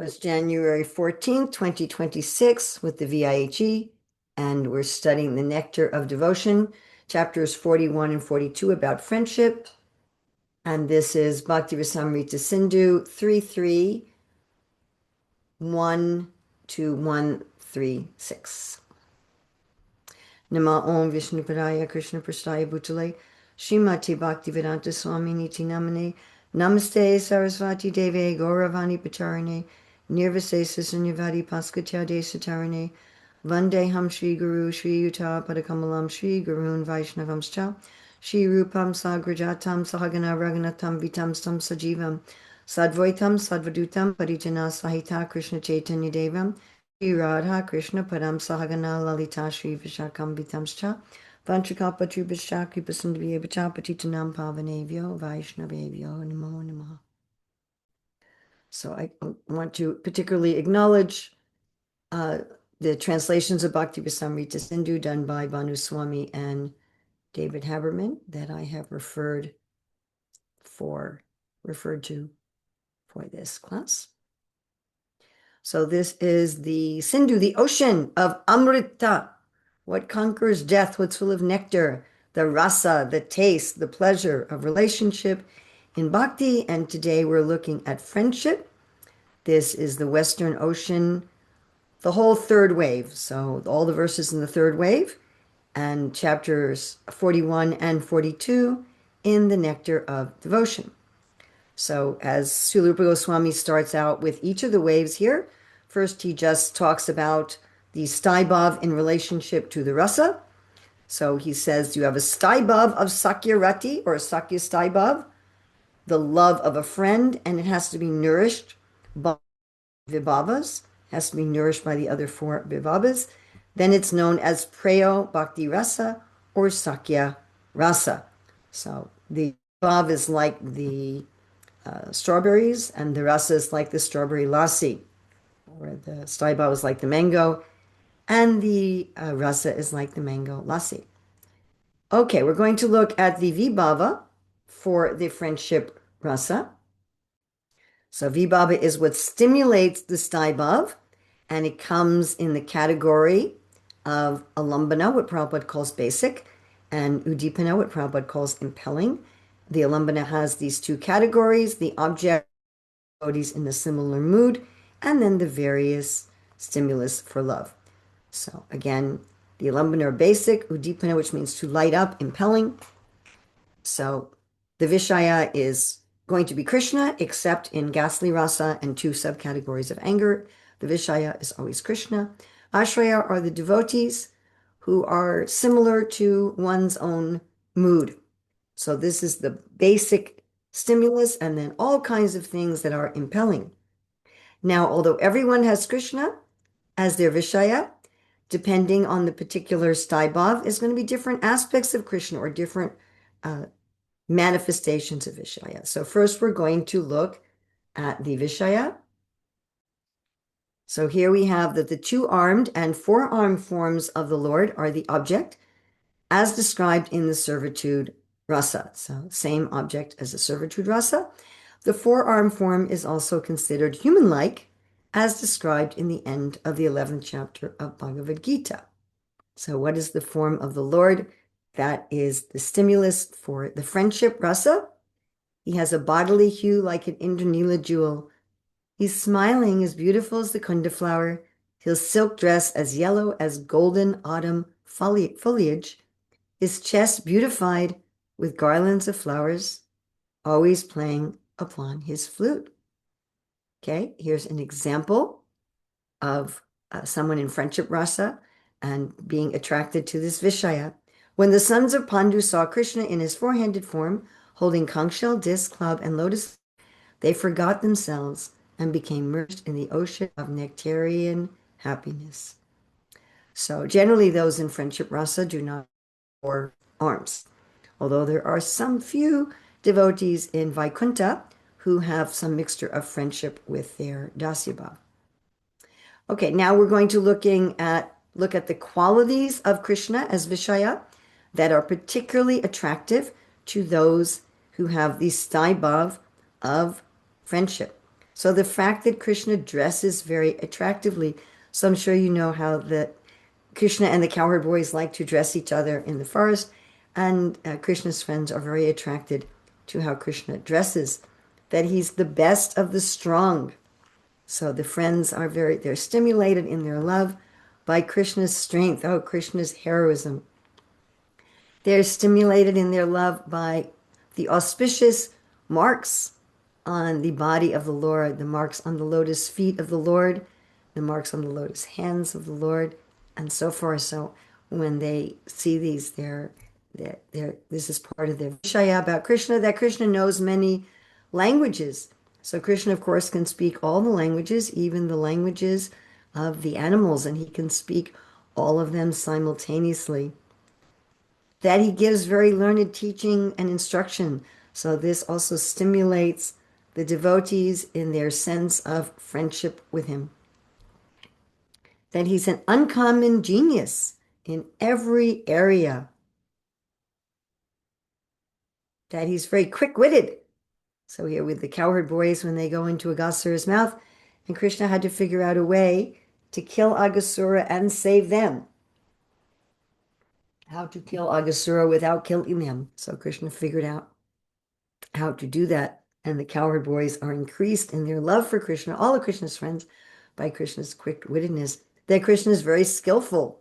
It's January 14th, 2026 with the VIHE, and we're studying the Nectar of Devotion, chapters 41 and 42 about friendship. And this is Bhakti Rasamrita Sindhu 331 to 136. Nama Om Vishnu Padaya Krishna Prasthaya Bhutale Srimati Bhaktivedanta Swami Niti Namane Namaste Sarasvati Deve Gauravani Pacharane Nirvasesa Sunyavadi Paskatya Satarane Vandeham Shri Guru Shri Yuta Padakamalam Shri Gurun Vaishnavamscha Shri Rupam Sagrajatam Sahagana Raghunatam Vitam Stam Sajivam Sadvaitam Sadvadutam Parijana Sahita Krishna Chaitanya Devam Shri Radha Krishna Padam Sahagana Lalita Shri Vishakam Vitamscha Vanchakapatubhishcha Kripasundhvya Patitanam Pavanevyo Vaishnavevyo Namo Namaha. So I want to particularly acknowledge the translations of Bhakti Rasamrita Sindhu done by Bhanu Swami and David Haberman that I have referred to for this class. So this is the Sindhu, the ocean of Amrita, what conquers death, what's full of nectar, the rasa, the taste, the pleasure of relationship in bhakti. And today we're looking at friendship. This is the Western Ocean, the whole third wave. So all the verses in the third wave and chapters 41 and 42 in the Nectar of Devotion. So as Srila Rupa Goswami starts out with each of the waves here, first he just talks about the staibhav in relationship to the rasa. So he says you have a staibhav of sakya rati or a sakya staibhav, the love of a friend, and it has to be nourished by vibhavas, has to be nourished by the other four vibhavas. Then it's known as preyo bhakti rasa or sakya rasa. So the bhav is like the strawberries, and the rasa is like the strawberry lassi, or the staibhav is like the mango, and the rasa is like the mango lassi. Okay, we're going to look at the vibhava for the friendship rasa. So vibhava is what stimulates the staibhav, and it comes in the category of alambana, what Prabhupada calls basic, and udipana, what Prabhupada calls impelling. The alambana has these two categories, the object, devotees in a similar mood, and then the various stimulus for love. So again, the alambana are basic, udipana, which means to light up, impelling. So the vishaya is going to be Krishna, except in ghastly rasa and two subcategories of anger. The vishaya is always Krishna. Ashraya are the devotees who are similar to one's own mood. So this is the basic stimulus, and then all kinds of things that are impelling. Now, although everyone has Krishna as their vishaya, depending on the particular staibhav, is going to be different aspects of Krishna or different manifestations of vishaya. So first we're going to look at the vishaya. So here we have that the two-armed and four-armed forms of the Lord are the object, as described in the servitude rasa. So same object as the servitude rasa. The four-armed form is also considered human-like, as described in the end of the 11th chapter of Bhagavad Gita. So what is the form of the Lord? That is the stimulus for the friendship rasa. He has a bodily hue like an Indranila jewel. He's smiling as beautiful as the kunda flower, his silk dress as yellow as golden autumn foliage, his chest beautified with garlands of flowers, always playing upon his flute. Okay, here's an example of someone in friendship rasa and being attracted to this vishaya. When the sons of Pandu saw Krishna in his four-handed form, holding conch shell, disc, club, and lotus, they forgot themselves and became merged in the ocean of nectarian happiness. So generally those in friendship rasa do not have four arms, although there are some few devotees in Vaikuntha who have some mixture of friendship with their dasyabhav. Okay, now we're going to look at the qualities of Krishna as Vishaya that are particularly attractive to those who have the staibhav of friendship. So the fact that Krishna dresses very attractively, so I'm sure you know how the Krishna and the cowherd boys like to dress each other in the forest, and Krishna's friends are very attracted to how Krishna dresses, that he's the best of the strong. So the friends are they're stimulated in their love by Krishna's strength, oh, Krishna's heroism. They're stimulated in their love by the auspicious marks on the body of the Lord, the marks on the lotus feet of the Lord, the marks on the lotus hands of the Lord, and so forth. So when they see these, this is part of their Vishaya about Krishna, that Krishna knows many languages. So Krishna, of course, can speak all the languages, even the languages of the animals, and he can speak all of them simultaneously. That he gives very learned teaching and instruction. So this also stimulates the devotees in their sense of friendship with him. That he's an uncommon genius in every area. That he's very quick-witted. So here with the cowherd boys, when they go into Aghasura's mouth, and Krishna had to figure out a way to kill Aghasura and save them. How to kill Aghasura without killing them. So Krishna figured out how to do that. And the cowherd boys are increased in their love for Krishna, all of Krishna's friends, by Krishna's quick-wittedness. That Krishna is very skillful.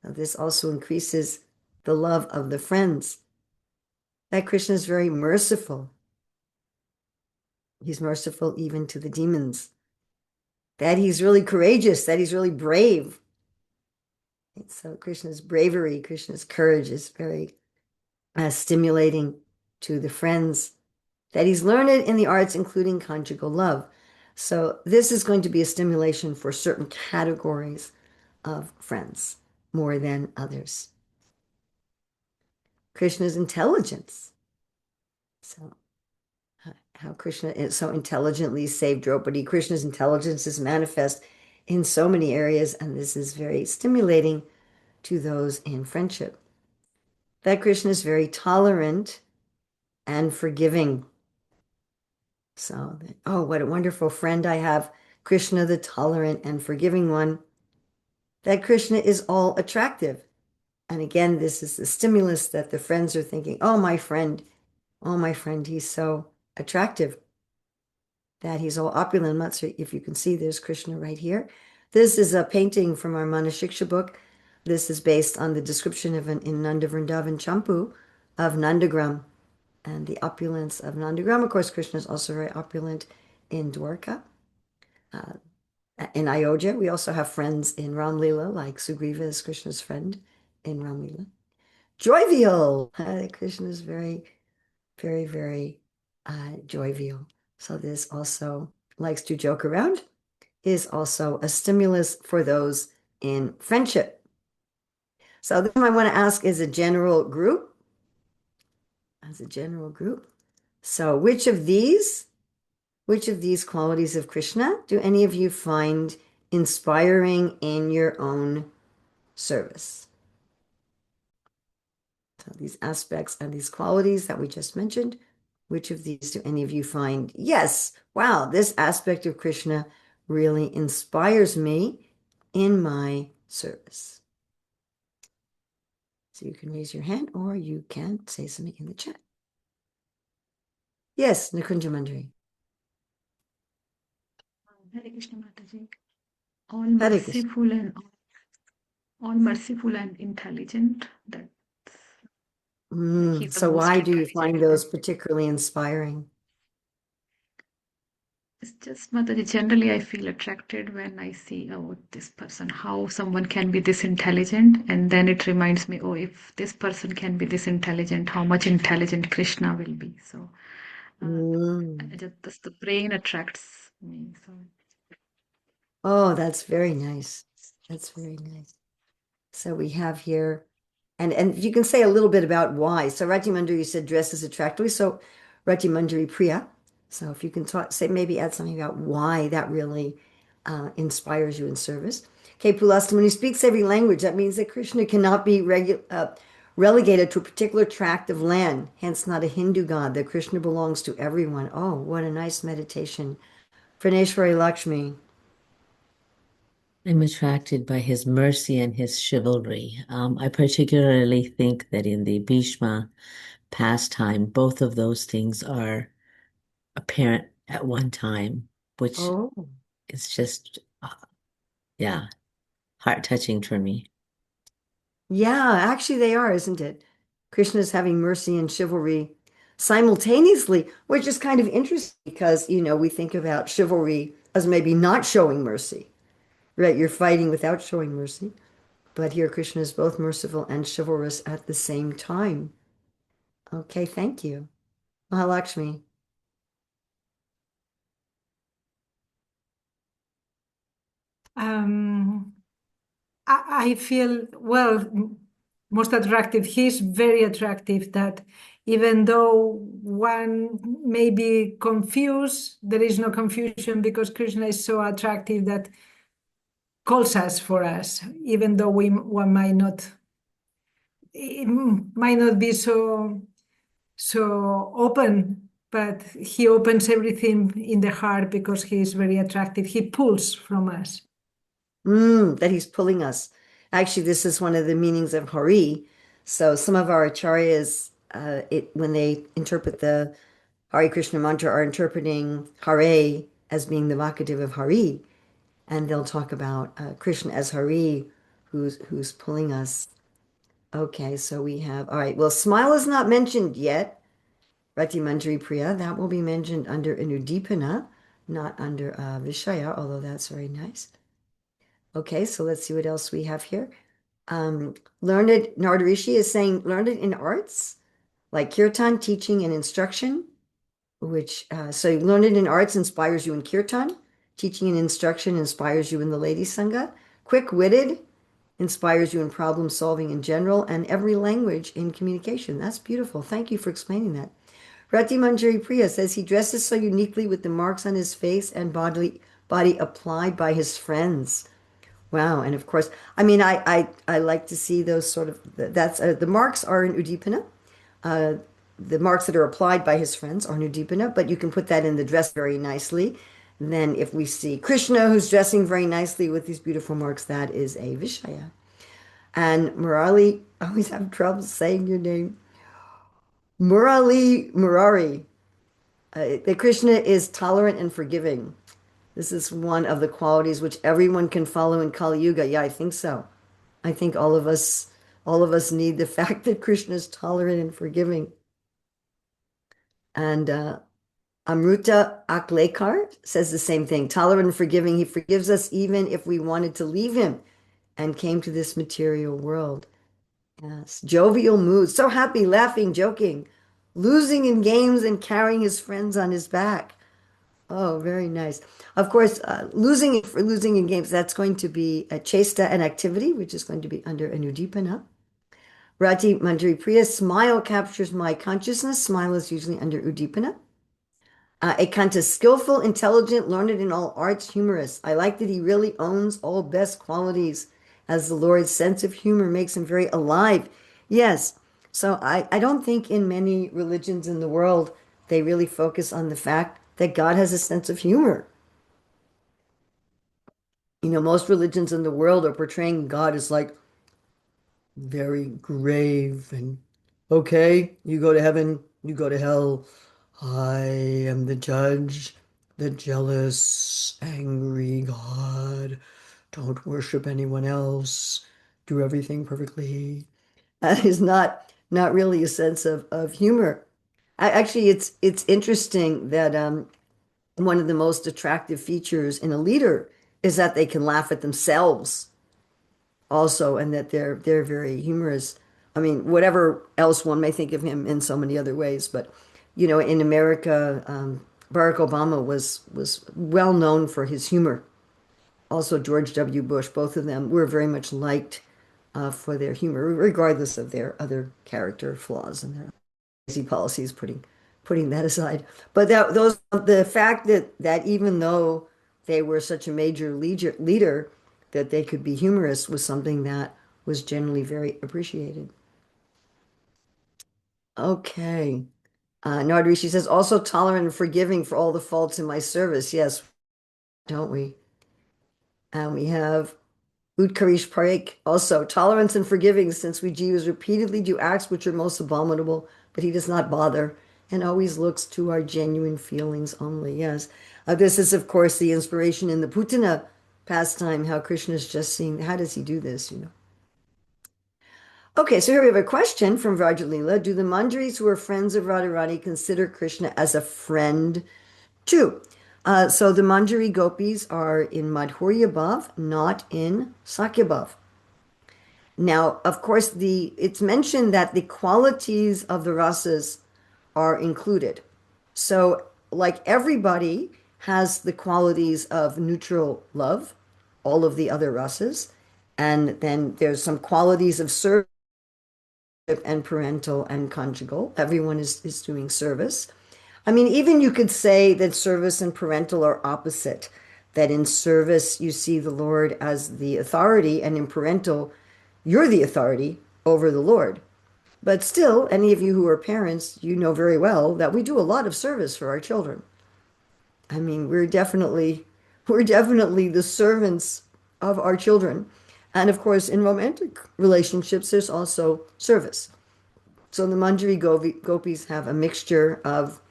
Now, this also increases the love of the friends. That Krishna is very merciful. He's merciful even to the demons. That he's really courageous, that he's really brave. And so Krishna's bravery, Krishna's courage is very stimulating to the friends. That he's learned in the arts, including conjugal love. So this is going to be a stimulation for certain categories of friends more than others. Krishna's intelligence. So how Krishna so intelligently saved Draupadi. Krishna's intelligence is manifest in so many areas, and this is very stimulating to those in friendship. That Krishna is very tolerant and forgiving. So, oh, what a wonderful friend I have, Krishna, the tolerant and forgiving one. That Krishna is all attractive. And again, this is the stimulus that the friends are thinking, oh, my friend, he's so attractive. That he's all opulent. I'm not sure if you can see, there's Krishna right here. This is a painting from our Manashiksha book. This is based on the description of in Nanda Vrindavan Champu of Nandagram and the opulence of Nandagram. Of course, Krishna is also very opulent in Dwarka. In Ayodhya, we also have friends in Ramlila, like Sugriva is Krishna's friend in Ramlila. Jovial. Krishna is very, very, very jovial. So this also likes to joke around, is also a stimulus for those in friendship. So then I want to ask as a general group, so which of these qualities of Krishna do any of you find inspiring in your own service? So these aspects and these qualities that we just mentioned, which of these do any of you find, yes, wow, this aspect of Krishna really inspires me in my service? So you can raise your hand or you can say something in the chat. Yes, Nikunja Manjari. Hare Krishna Mataji. All Hare Krishna. merciful and intelligent. That's he's the So most why do you find intelligent. those particularly inspiring? It's just Mataji. Generally, I feel attracted when I see, oh, this person, how someone can be this intelligent, and then it reminds me, oh, if this person can be this intelligent, how much intelligent Krishna will be. So, just the brain attracts me. So. Oh, that's very nice. That's very nice. So we have here, and you can say a little bit about why. So Rati Manjari said dresses attractively. So Rati Manjari Priya. So if you can maybe add something about why that really inspires you in service. Okay, Pulastam, when he speaks every language, that means that Krishna cannot be relegated to a particular tract of land, hence not a Hindu god, that Krishna belongs to everyone. Oh, what a nice meditation Praneshwari Lakshmi. I'm attracted by his mercy and his chivalry. I particularly think that in the Bhishma pastime, both of those things are apparent at one time, which Oh. is just, yeah, heart-touching for me. Yeah, actually they are, isn't it? Krishna's having mercy and chivalry simultaneously, which is kind of interesting because, we think about chivalry as maybe not showing mercy, right? You're fighting without showing mercy. But here Krishna is both merciful and chivalrous at the same time. Okay, thank you. Mahalakshmi. Um, I feel, well, most attractive. He's very attractive that even though one may be confused, there is no confusion because Krishna is so attractive that calls us for us, even though one might not, it might not be so open, but he opens everything in the heart because he is very attractive. He pulls from us. That he's pulling us. Actually, this is one of the meanings of Hari. So some of our acharyas, when they interpret the Hare Krishna mantra, are interpreting Hare as being the vocative of Hari, and they'll talk about Krishna as Hari, who's pulling us. Okay, so we have, all right. Well, smile is not mentioned yet. Rati Manjari Priya, that will be mentioned under Anudipana, not under Vishaya, although that's very nice. Okay, so let's see what else we have here. Learned Nardarishi is saying learned in arts, like kirtan, teaching and instruction, which so learned in arts inspires you in kirtan, teaching and instruction inspires you in the lady sangha, quick-witted inspires you in problem solving in general, and every language in communication. That's beautiful. Thank you for explaining that. Rati Manjari Priya says he dresses so uniquely with the marks on his face and body applied by his friends. Wow, and of course, I mean, I like to see those sort of that's the marks are in Udipana. Uh, the marks that are applied by his friends are in Udipana, but you can put that in the dress very nicely. And then if we see Krishna who's dressing very nicely with these beautiful marks, that is a Vishaya. And Murali, I always have trouble saying your name. Murari. The Krishna is tolerant and forgiving. This is one of the qualities which everyone can follow in Kali Yuga. Yeah, I think so. I think all of us need the fact that Krishna is tolerant and forgiving. And Amruta Aklekar says the same thing. Tolerant and forgiving. He forgives us even if we wanted to leave him and came to this material world. Yes. Jovial mood. So happy, laughing, joking, losing in games and carrying his friends on his back. Oh, very nice. Of course, losing in games, that's going to be a chesta, an activity, which is going to be under Anudipana. Rati Manjari Priya, smile captures my consciousness. Smile is usually under Udipana. Ekanta, skillful, intelligent, learned in all arts, humorous. I like that he really owns all best qualities, as the Lord's sense of humor makes him very alive. Yes. So I don't think in many religions in the world they really focus on the fact that God has a sense of humor. Most religions in the world are portraying God as like very grave and okay, you go to heaven, you go to hell. I am the judge, the jealous, angry God. Don't worship anyone else. Do everything perfectly. That is not really a sense of humor. Actually, it's interesting that one of the most attractive features in a leader is that they can laugh at themselves also, and that they're very humorous. I mean, whatever else one may think of him in so many other ways, but in America, Barack Obama was well known for his humor. Also, George W. Bush, both of them were very much liked for their humor, regardless of their other character flaws and their crazy policies. Putting that aside, but the fact that even though they were such a major leader, that they could be humorous was something that was generally very appreciated. Okay. Nardri, she says, also tolerant and forgiving for all the faults in my service. Yes, don't we? And we have Utkarish Parikh, also tolerance and forgiving, since we Jews repeatedly do acts which are most abominable, but he does not bother and always looks to our genuine feelings only. Yes. This is, of course, the inspiration in the Putana pastime, how Krishna is just seeing, how does he do this, you know? Okay, so here we have a question from Vrajalila. Do the Manjaris who are friends of Radharani consider Krishna as a friend too? So the Manjari gopis are in Madhurya Bhav, not in Sakya Bhav. Now, of course, it's mentioned that the qualities of the rasas are included. So, like everybody has the qualities of neutral love, all of the other rasas, and then there's some qualities of service and parental and conjugal. Everyone is doing service. I mean, even you could say that service and parental are opposite, that in service you see the Lord as the authority, and in parental, you're the authority over the Lord. But still, any of you who are parents, you know very well that we do a lot of service for our children. I mean, we're definitely the servants of our children. And of course, in romantic relationships, there's also service. So the Manjari gopis have a mixture of,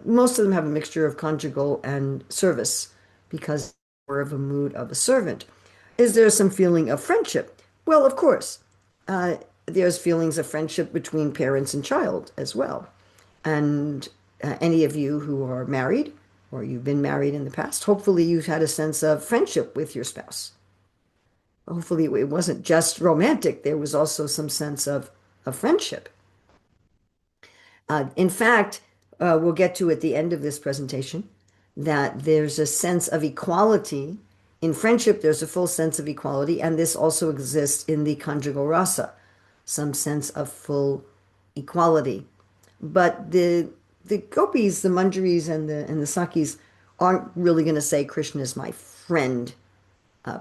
most of them have a mixture of conjugal and service because they're more of a mood of a servant. Is there some feeling of friendship? Well, of course. There's feelings of friendship between parents and child as well. And any of you who are married or you've been married in the past, hopefully you've had a sense of friendship with your spouse. Hopefully it wasn't just romantic, there was also some sense of friendship. In fact, we'll get to at the end of this presentation that there's a sense of equality. In friendship, there's a full sense of equality, and this also exists in the conjugal rasa, some sense of full equality. But the gopis, the manjaris, and the sakis aren't really going to say Krishna is my friend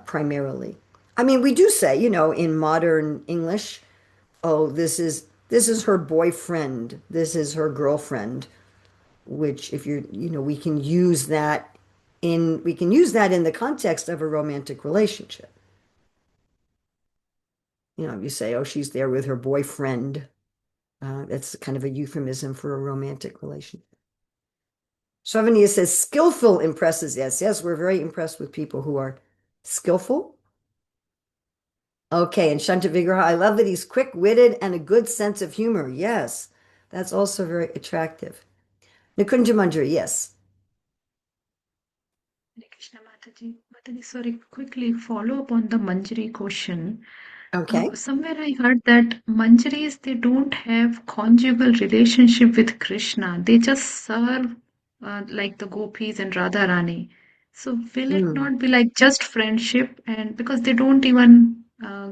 primarily. I mean, we do say, you know, in modern English, oh, this is her boyfriend, this is her girlfriend, which if you're, you know, we can use that in the context of a romantic relationship. You know, you say, oh, she's there with her boyfriend. That's kind of a euphemism for a romantic relationship. Shravaniya says, skillful impresses. Yes, yes, we're very impressed with people who are skillful. Okay, and Shanta Vigraha, I love that he's quick-witted and a good sense of humor. Yes, that's also very attractive. Nikunja Manjari, yes. Hare Krishna Mataji. Mataji, sorry, quickly follow up on the Manjari question. Okay. Somewhere I heard that Manjaris, they don't have conjugal relationship with Krishna. They just serve like the gopis and Radharani. So will it Hmm. not be like just friendship? And because they don't even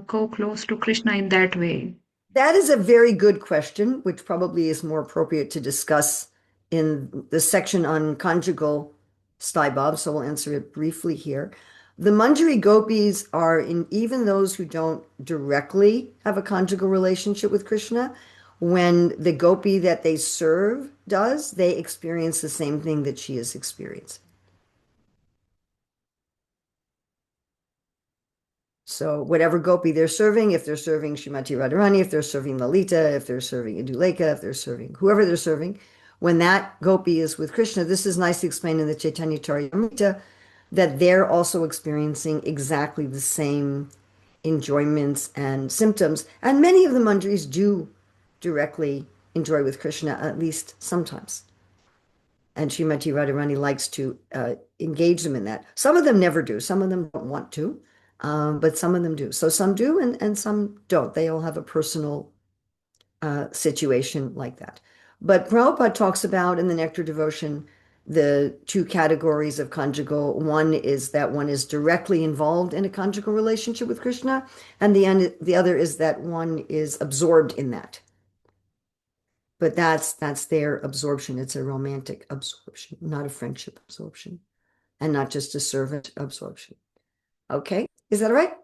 go close to Krishna in that way. That is a very good question, which probably is more appropriate to discuss in the section on conjugal stibab, so we'll answer it briefly here. The Manjari gopis are in even those who don't directly have a conjugal relationship with Krishna, when the gopi that they serve does, they experience the same thing that she is experiencing. So whatever gopi they're serving, if they're serving Srimati Radharani, if they're serving Lalita, if they're serving Indulekha, if they're serving whoever they're serving, when that gopi is with Krishna, this is nicely explained in the Chaitanya Charitamrita, that they're also experiencing exactly the same enjoyments and symptoms. And many of the manjaris do directly enjoy with Krishna, at least sometimes. And Srimati Radharani likes to engage them in that. Some of them never do. Some of them don't want to, but some of them do. So some do and some don't. They all have a personal situation like that. But Prabhupada talks about in the Nectar of Devotion the two categories of conjugal. One is that one is directly involved in a conjugal relationship with Krishna, and the other is that one is absorbed in that. But that's their absorption. It's a romantic absorption, not a friendship absorption, and not just a servant absorption. Okay, is that all right?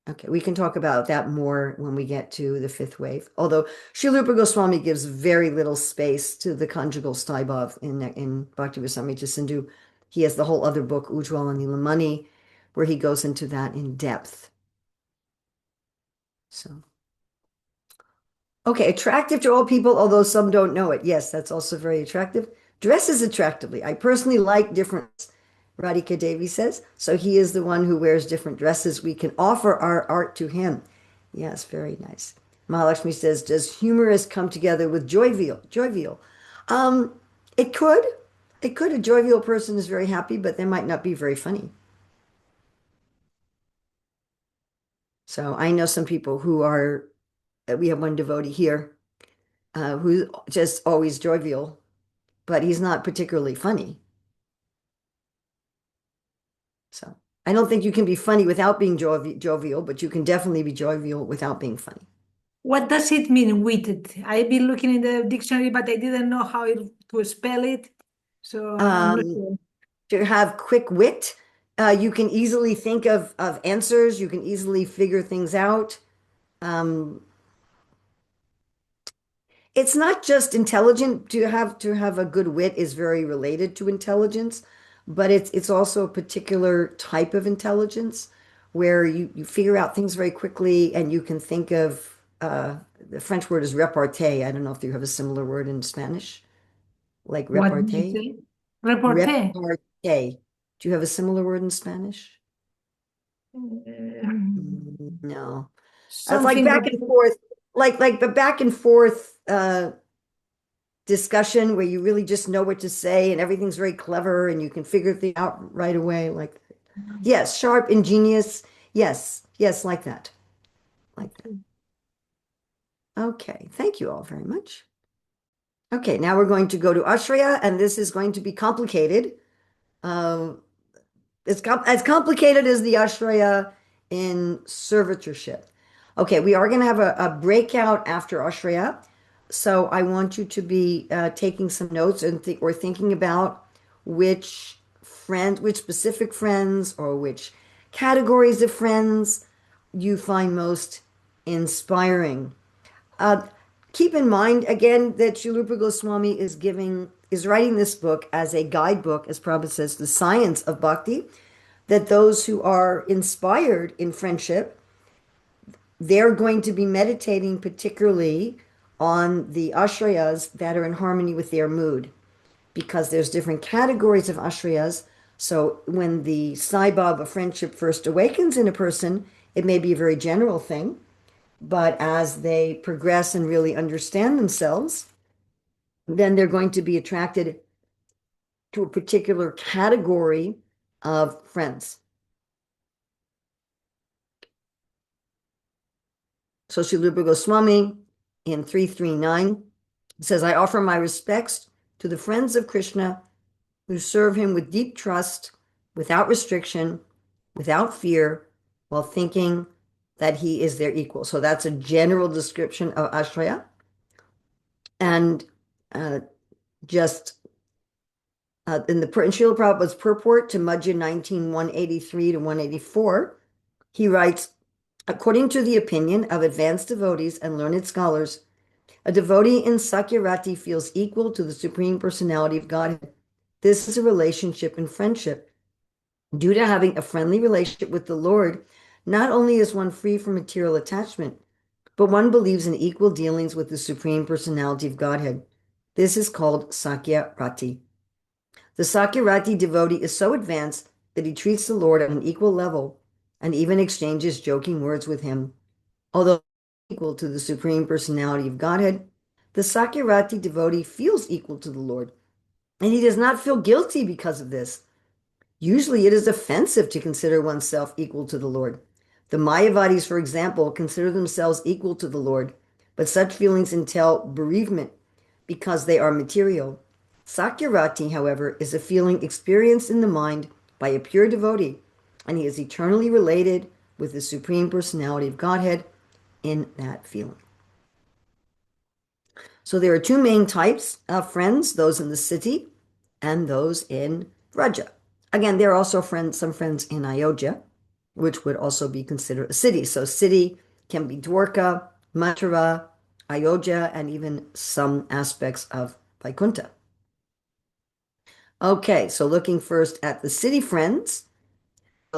Okay, we can talk about that more when we get to the fifth wave. Although Srila Rupa Goswami gives very little space to the conjugal staibhav in Bhakti Rasamrita Sindhu. he has the whole other book, Ujjwal and Nilamani, where he goes into that in depth. So, okay, attractive to all people, although some don't know it. Yes, that's also very attractive. Dresses attractively. I personally like different, Radhika Devi says. So he is the one who wears different dresses. We can offer our art to him. Yes, very nice. Mahalakshmi says, does humorous come together with jovial? Jovial. Um, it could. It could. A jovial person is very happy, but they might not be very funny. So I know some people who are, we have one devotee here who's just always jovial, but he's not particularly funny. So I don't think you can be funny without being jovial, but you can definitely be jovial without being funny. What does it mean, witted? I've been looking in the dictionary, but I didn't know how to spell it. So I'm not sure. To have quick wit, you can easily think of answers. You can easily figure things out. It's not just intelligent. To have a good wit is very related to intelligence, but it's also a particular type of intelligence where you figure out things very quickly and you can think of the French word is repartee. I don't know if you have a similar word in Spanish, like What did you repartee. say? Reporte. Repartee. Do you have a similar word in Spanish? No. It's like Something back that and forth, like the back and forth discussion where you really just know what to say and everything's very clever and you can figure things out right away. Like, yes, sharp, ingenious. Yes, yes, like that. Like that. Okay, thank you all very much. Okay, now we're going to go to Ashraya, and this is going to be complicated. It's as complicated as the Ashraya in servitorship. Okay, we are going to have a breakout after Ashraya. So I want you to be taking some notes and or thinking about which friends, which specific friends or which categories of friends you find most inspiring. Uh, Keep in mind again that Srilupa Goswami is writing this book as a guidebook, as Prabhupada says, the science of bhakti, that those who are inspired in friendship, they're going to be meditating particularly on the ashrayas that are in harmony with their mood, because there's different categories of ashrayas. So when the Sai Baba friendship first awakens in a person, it may be a very general thing. But as they progress and really understand themselves, then they're going to be attracted to a particular category of friends. So Srila Goswami in 339 says, I offer my respects to the friends of Krishna who serve him with deep trust, without restriction, without fear, while thinking that he is their equal. So that's a general description of Ashraya. And just in Srila Prabhupada's purport to Madhya 19, 183 to 184, he writes, according to the opinion of advanced devotees and learned scholars, a devotee in Sakyarati feels equal to the Supreme Personality of Godhead. This is a relationship in friendship. Due to having a friendly relationship with the Lord, not only is one free from material attachment, but one believes in equal dealings with the Supreme Personality of Godhead. This is called Sakyarati. The Sakyarati devotee is so advanced that he treats the Lord on an equal level and even exchanges joking words with him. Although equal to the Supreme Personality of Godhead, the Sakyarati devotee feels equal to the Lord, and he does not feel guilty because of this. Usually it is offensive to consider oneself equal to the Lord. The Mayavadis, for example, consider themselves equal to the Lord, but such feelings entail bereavement because they are material. Sakyarati, however, is a feeling experienced in the mind by a pure devotee, and he is eternally related with the Supreme Personality of Godhead in that feeling. So there are two main types of friends, those in the city and those in Vraja. Again, there are also some friends in Ayodhya, which would also be considered a city. So city can be Dwarka, Mathura, Ayodhya, and even some aspects of Vaikuntha. Okay, so looking first at the city friends,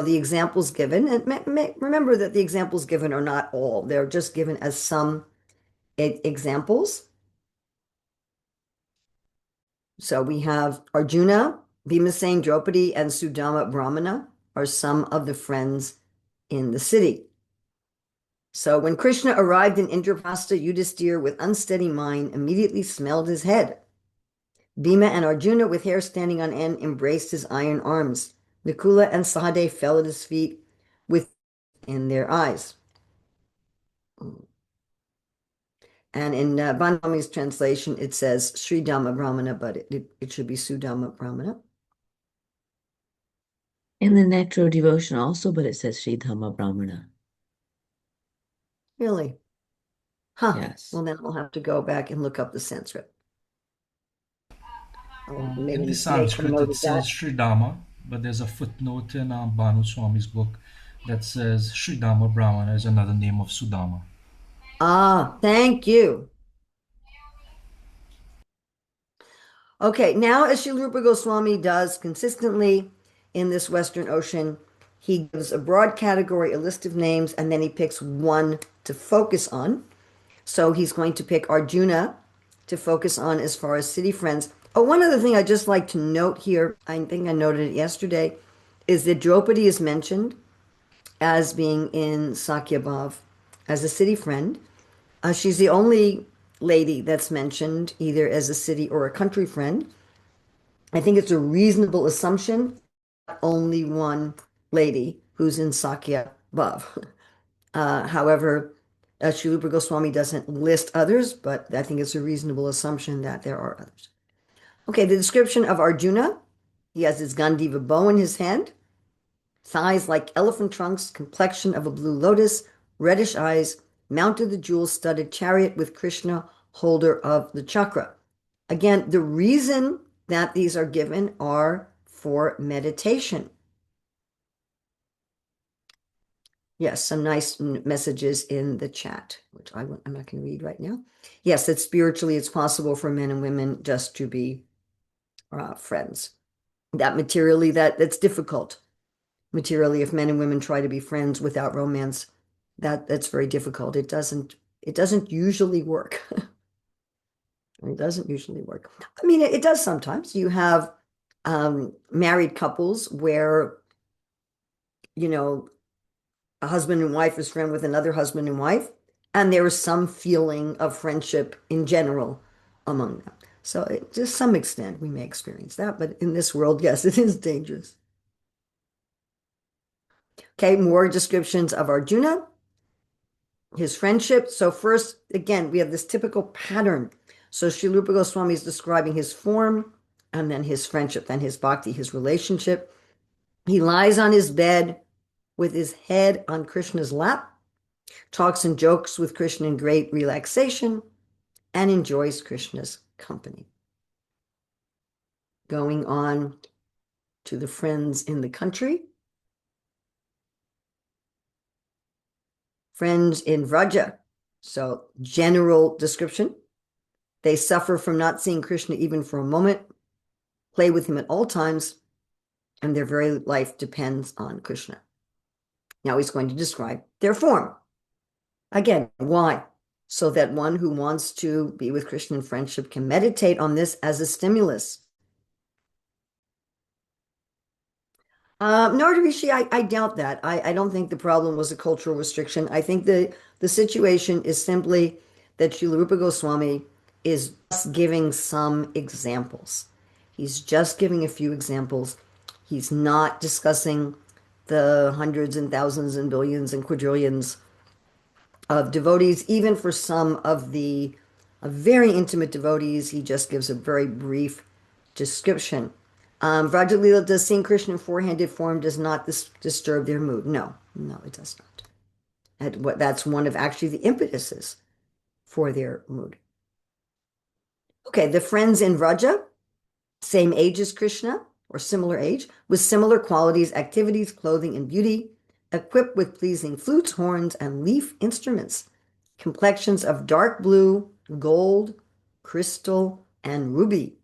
the examples given, and remember that the examples given are not all, they're just given as some examples. So we have Arjuna, Bhimasena, Draupadi, and Sudama Brahmana are some of the friends in the city. So when Krishna arrived in Indraprastha, Yudhisthira, with unsteady mind, immediately smelled his head. Bhima and Arjuna, with hair standing on end, embraced his iron arms. Nakula and Sahadev fell at his feet with in their eyes. And in Banami's translation, it says Sri Dhamma Brahmana, but it should be Sudama Brahmana. In the Nectar of Devotion also, but it says Sri Dhamma Brahmana. Really? Huh. Yes. Well, then I'll have to go back and look up the Sanskrit. In the Make a Sanskrit, note it of that. says Sridama, but there's a footnote in Banu Swami's book that says Sridama Brahmana is another name of Sudama. Ah, thank you. Okay, now as Srila Rupa Goswami does consistently in this Western Ocean, he gives a broad category, a list of names, and then he picks one to focus on. So he's going to pick Arjuna to focus on as far as city friends. Oh, one other thing I'd just like to note here, I think I noted it yesterday, is that Draupadi is mentioned as being in Sakyabhav as a city friend. She's the only lady that's mentioned either as a city or a country friend. I think it's a reasonable assumption only one lady who's in Sakyabhav. However, Sri Rupa Goswami doesn't list others, but I think it's a reasonable assumption that there are others. Okay, the description of Arjuna. He has his Gandiva bow in his hand, thighs like elephant trunks, complexion of a blue lotus, reddish eyes, mounted the jewel-studded chariot with Krishna, holder of the chakra. Again, the reason that these are given are for meditation. Yes, some nice messages in the chat, which I'm not going to read right now. Yes, that spiritually it's possible for men and women just to be friends. That materially, that's difficult. Materially, if men and women try to be friends without romance, that's very difficult. It doesn't usually work. It doesn't usually work. I mean, it does sometimes. You have married couples where, you know, a husband and wife is friend with another husband and wife, and there is some feeling of friendship in general among them. So to some extent, we may experience that, but in this world, yes, it is dangerous. Okay, more descriptions of Arjuna, his friendship. So first, again, we have this typical pattern. So Sri Rupa Goswami is describing his form, and then his friendship, then his bhakti, his relationship. He lies on his bed with his head on Krishna's lap, talks and jokes with Krishna in great relaxation, and enjoys Krishna's company. Going on to the friends in the country. Friends in Vraja. So general description. They suffer from not seeing Krishna even for a moment, play with him at all times, and their very life depends on Krishna. Now he's going to describe their form. Again, why? So that one who wants to be with Krishna in friendship can meditate on this as a stimulus. No, Rishi, I doubt that. I don't think the problem was a cultural restriction. I think the situation is simply that Srila Rupa Goswami is just giving some examples. He's just giving a few examples. He's not discussing the hundreds and thousands and billions and quadrillions of devotees. Even for some of the very intimate devotees, he just gives a very brief description. Vrajalila does seeing Krishna in four-handed form does not disturb their mood. No, it does not. That's one of actually the impetuses for their mood. Okay, the friends in Vraja, same age as Krishna, or similar age, with similar qualities, activities, clothing, and beauty, equipped with pleasing flutes, horns, and leaf instruments, complexions of dark blue, gold, crystal, and ruby.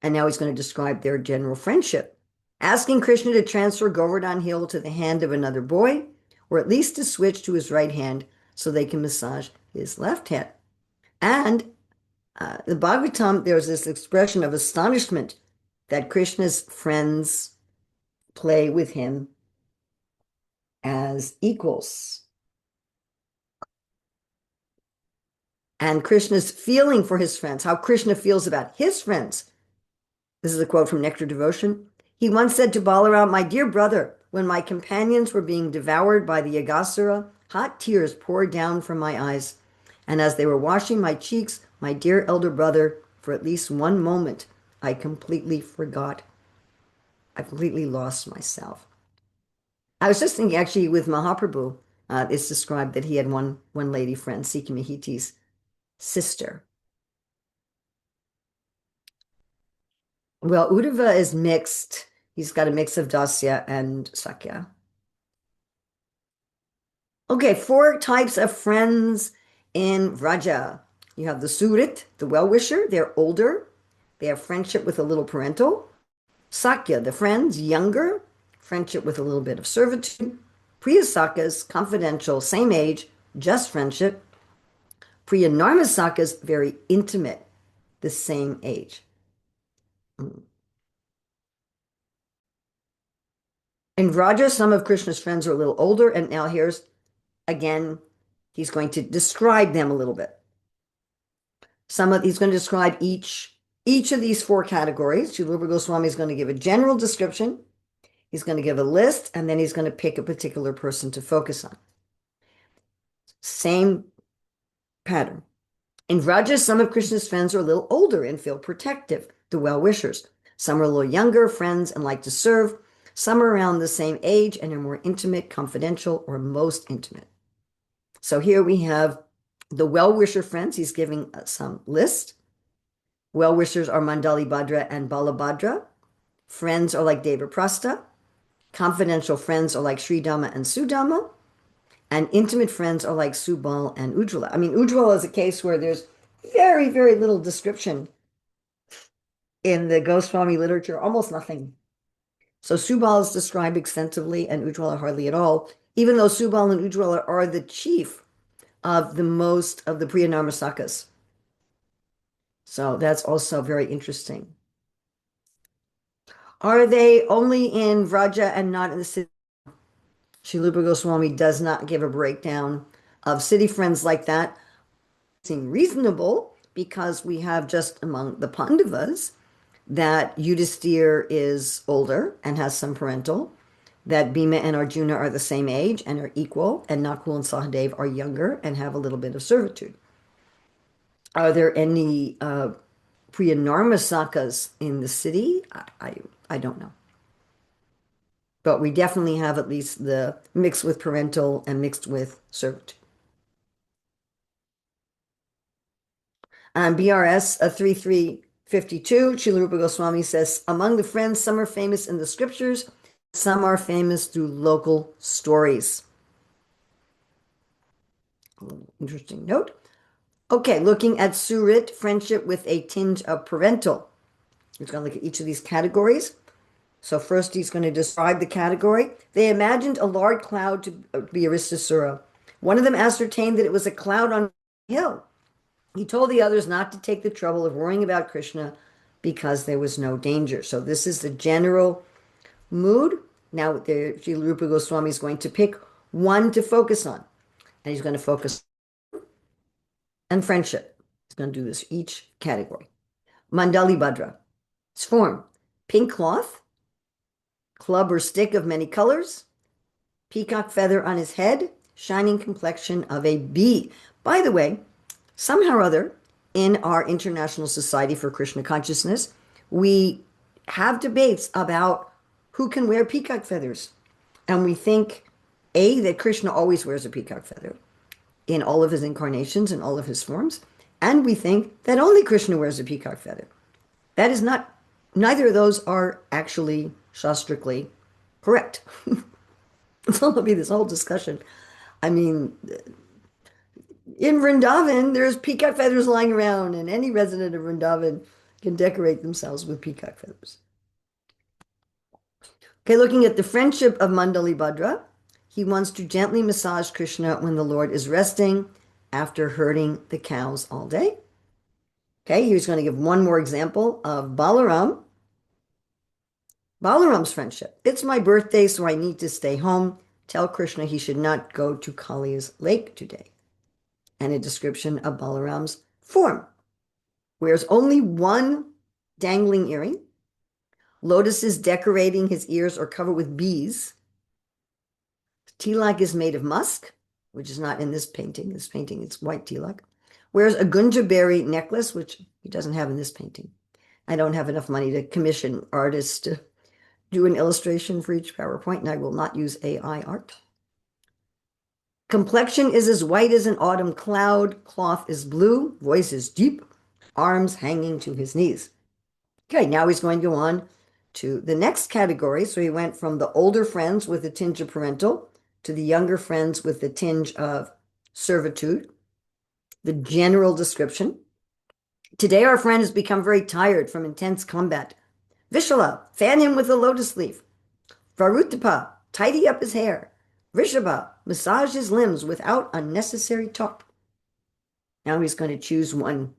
And now he's going to describe their general friendship, asking Krishna to transfer Govardhan Hill to the hand of another boy, or at least to switch to his right hand so they can massage his left hand. And the Bhagavatam, there's this expression of astonishment that Krishna's friends play with him as equals. And Krishna's feeling for his friends, how Krishna feels about his friends. This is a quote from Nectar of Devotion. He once said to Balaram, "My dear brother, when my companions were being devoured by the Yagasura, hot tears poured down from my eyes. And as they were washing my cheeks, my dear elder brother, for at least one moment, I completely forgot. I completely lost myself." I was just thinking, actually, with Mahaprabhu, it's described that he had one lady friend, Sikhi Mahiti's sister. Well, Uddhava is mixed. He's got a mix of Dasya and Sakya. Okay, 4 types of friends in Vraja. You have the Surit, the well-wisher. They're older. They have friendship with a little parental. Sakya, the friends, younger. Friendship with a little bit of servitude. Priya Sakas, confidential, same age, just friendship. Priya Narmasakas, very intimate, the same age. In Vraja, some of Krishna's friends are a little older, and now here's, again, he's going to describe them a little bit. He's going to describe each of these 4 categories. Srila Rupa Goswami is going to give a general description. He's going to give a list, and then he's going to pick a particular person to focus on. Same pattern. In Vraja, some of Krishna's friends are a little older and feel protective, the well-wishers. Some are a little younger, friends, and like to serve. Some are around the same age and are more intimate, confidential, or most intimate. So here we have the well-wisher friends. He's giving some list. Well-wishers are Mandali Bhadra and Balabhadra. Friends are like Devaprastha. Confidential friends are like Sridama and Sudama. And intimate friends are like Subal and Ujjwala. I mean, Ujjwala is a case where there's very, very little description in the Goswami literature, almost nothing. So Subal is described extensively and Ujjwala hardly at all, even though Subal and Ujjwala are the chief of the most of the Priya Narmasakas. So that's also very interesting. Are they only in Vraja and not in the city? Srila Rupa Goswami does not give a breakdown of city friends like that. It seems reasonable because we have just among the Pandavas that Yudhisthira is older and has some parental, that Bhima and Arjuna are the same age and are equal, and Nakul and Sahadev are younger and have a little bit of servitude. Are there any Priya Narmasakas in the city? I don't know. But we definitely have at least the mixed with parental and mixed with servitude. On BRS 3352, Srila Rupa Goswami says, among the friends, some are famous in the scriptures, some are famous through local stories. Interesting note. Okay, looking at Surit, friendship with a tinge of parental. He's going to look at each of these categories. So first he's going to describe the category. They imagined a large cloud to be Aristasura. One of them ascertained that it was a cloud on a hill. He told the others not to take the trouble of worrying about Krishna because there was no danger. So this is the general mood. Now Srila Rupa Goswami is going to pick one to focus on. And he's going to focus on friendship. He's going to do this each category. Mandali Bhadra. Its form, pink cloth, club or stick of many colors, peacock feather on his head, shining complexion of a bee. By the way, somehow or other, in our International Society for Krishna Consciousness, we have debates about who can wear peacock feathers. And we think, A, that Krishna always wears a peacock feather in all of his incarnations and all of his forms. And we think that only Krishna wears a peacock feather. That is not, neither of those are actually shastrically correct. So there'll be this whole discussion. I mean, in Vrindavan, there's peacock feathers lying around, and any resident of Vrindavan can decorate themselves with peacock feathers. Okay, looking at the friendship of Mandali Bhadra, he wants to gently massage Krishna when the Lord is resting after herding the cows all day. Okay, he's going to give one more example of Balaram. Balaram's friendship. It's my birthday, so I need to stay home. Tell Krishna he should not go to Kali's lake today. And a description of Balaram's form. Wears only one dangling earring. Lotuses decorating his ears or covered with bees. Tilak is made of musk, which is not in this painting. This painting, it's white tilak. Wears a gunja berry necklace, which he doesn't have in this painting. I don't have enough money to commission artists to do an illustration for each PowerPoint, and I will not use AI art. Complexion is as white as an autumn cloud. Cloth is blue. Voice is deep. Arms hanging to his knees. Okay, now he's going to go on to the next category. So he went from the older friends with a tinge of parental to the younger friends with the tinge of servitude. The general description. Today our friend has become very tired from intense combat. Vishala, fan him with a lotus leaf. Varutapa, tidy up his hair. Rishabha, massage his limbs without unnecessary talk. Now he's going to choose one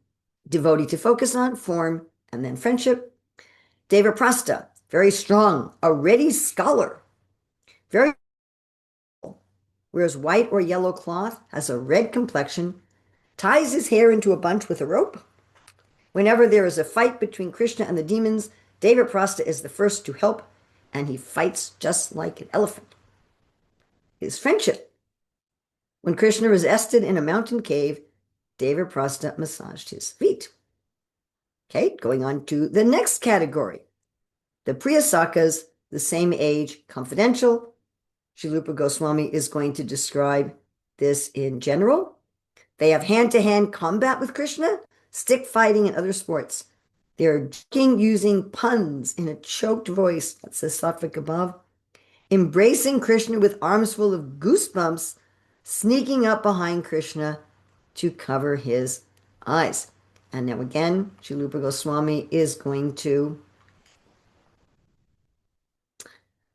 devotee to focus on, form, and then friendship. Devaprastha, very strong, a ready scholar. Very wears white or yellow cloth, has a red complexion, ties his hair into a bunch with a rope. Whenever there is a fight between Krishna and the demons, Devaprastha is the first to help, and he fights just like an elephant. His friendship. When Krishna rested in a mountain cave, Devaprastha massaged his feet. Okay, going on to the next category. The Priyasakas, the same age, confidential. Srilupa Goswami is going to describe this in general. They have hand-to-hand combat with Krishna, stick fighting, and other sports. They're joking using puns in a choked voice. That's the sattvic above. Embracing Krishna with arms full of goosebumps, sneaking up behind Krishna to cover his eyes. And now again, Srilupa Goswami is going to...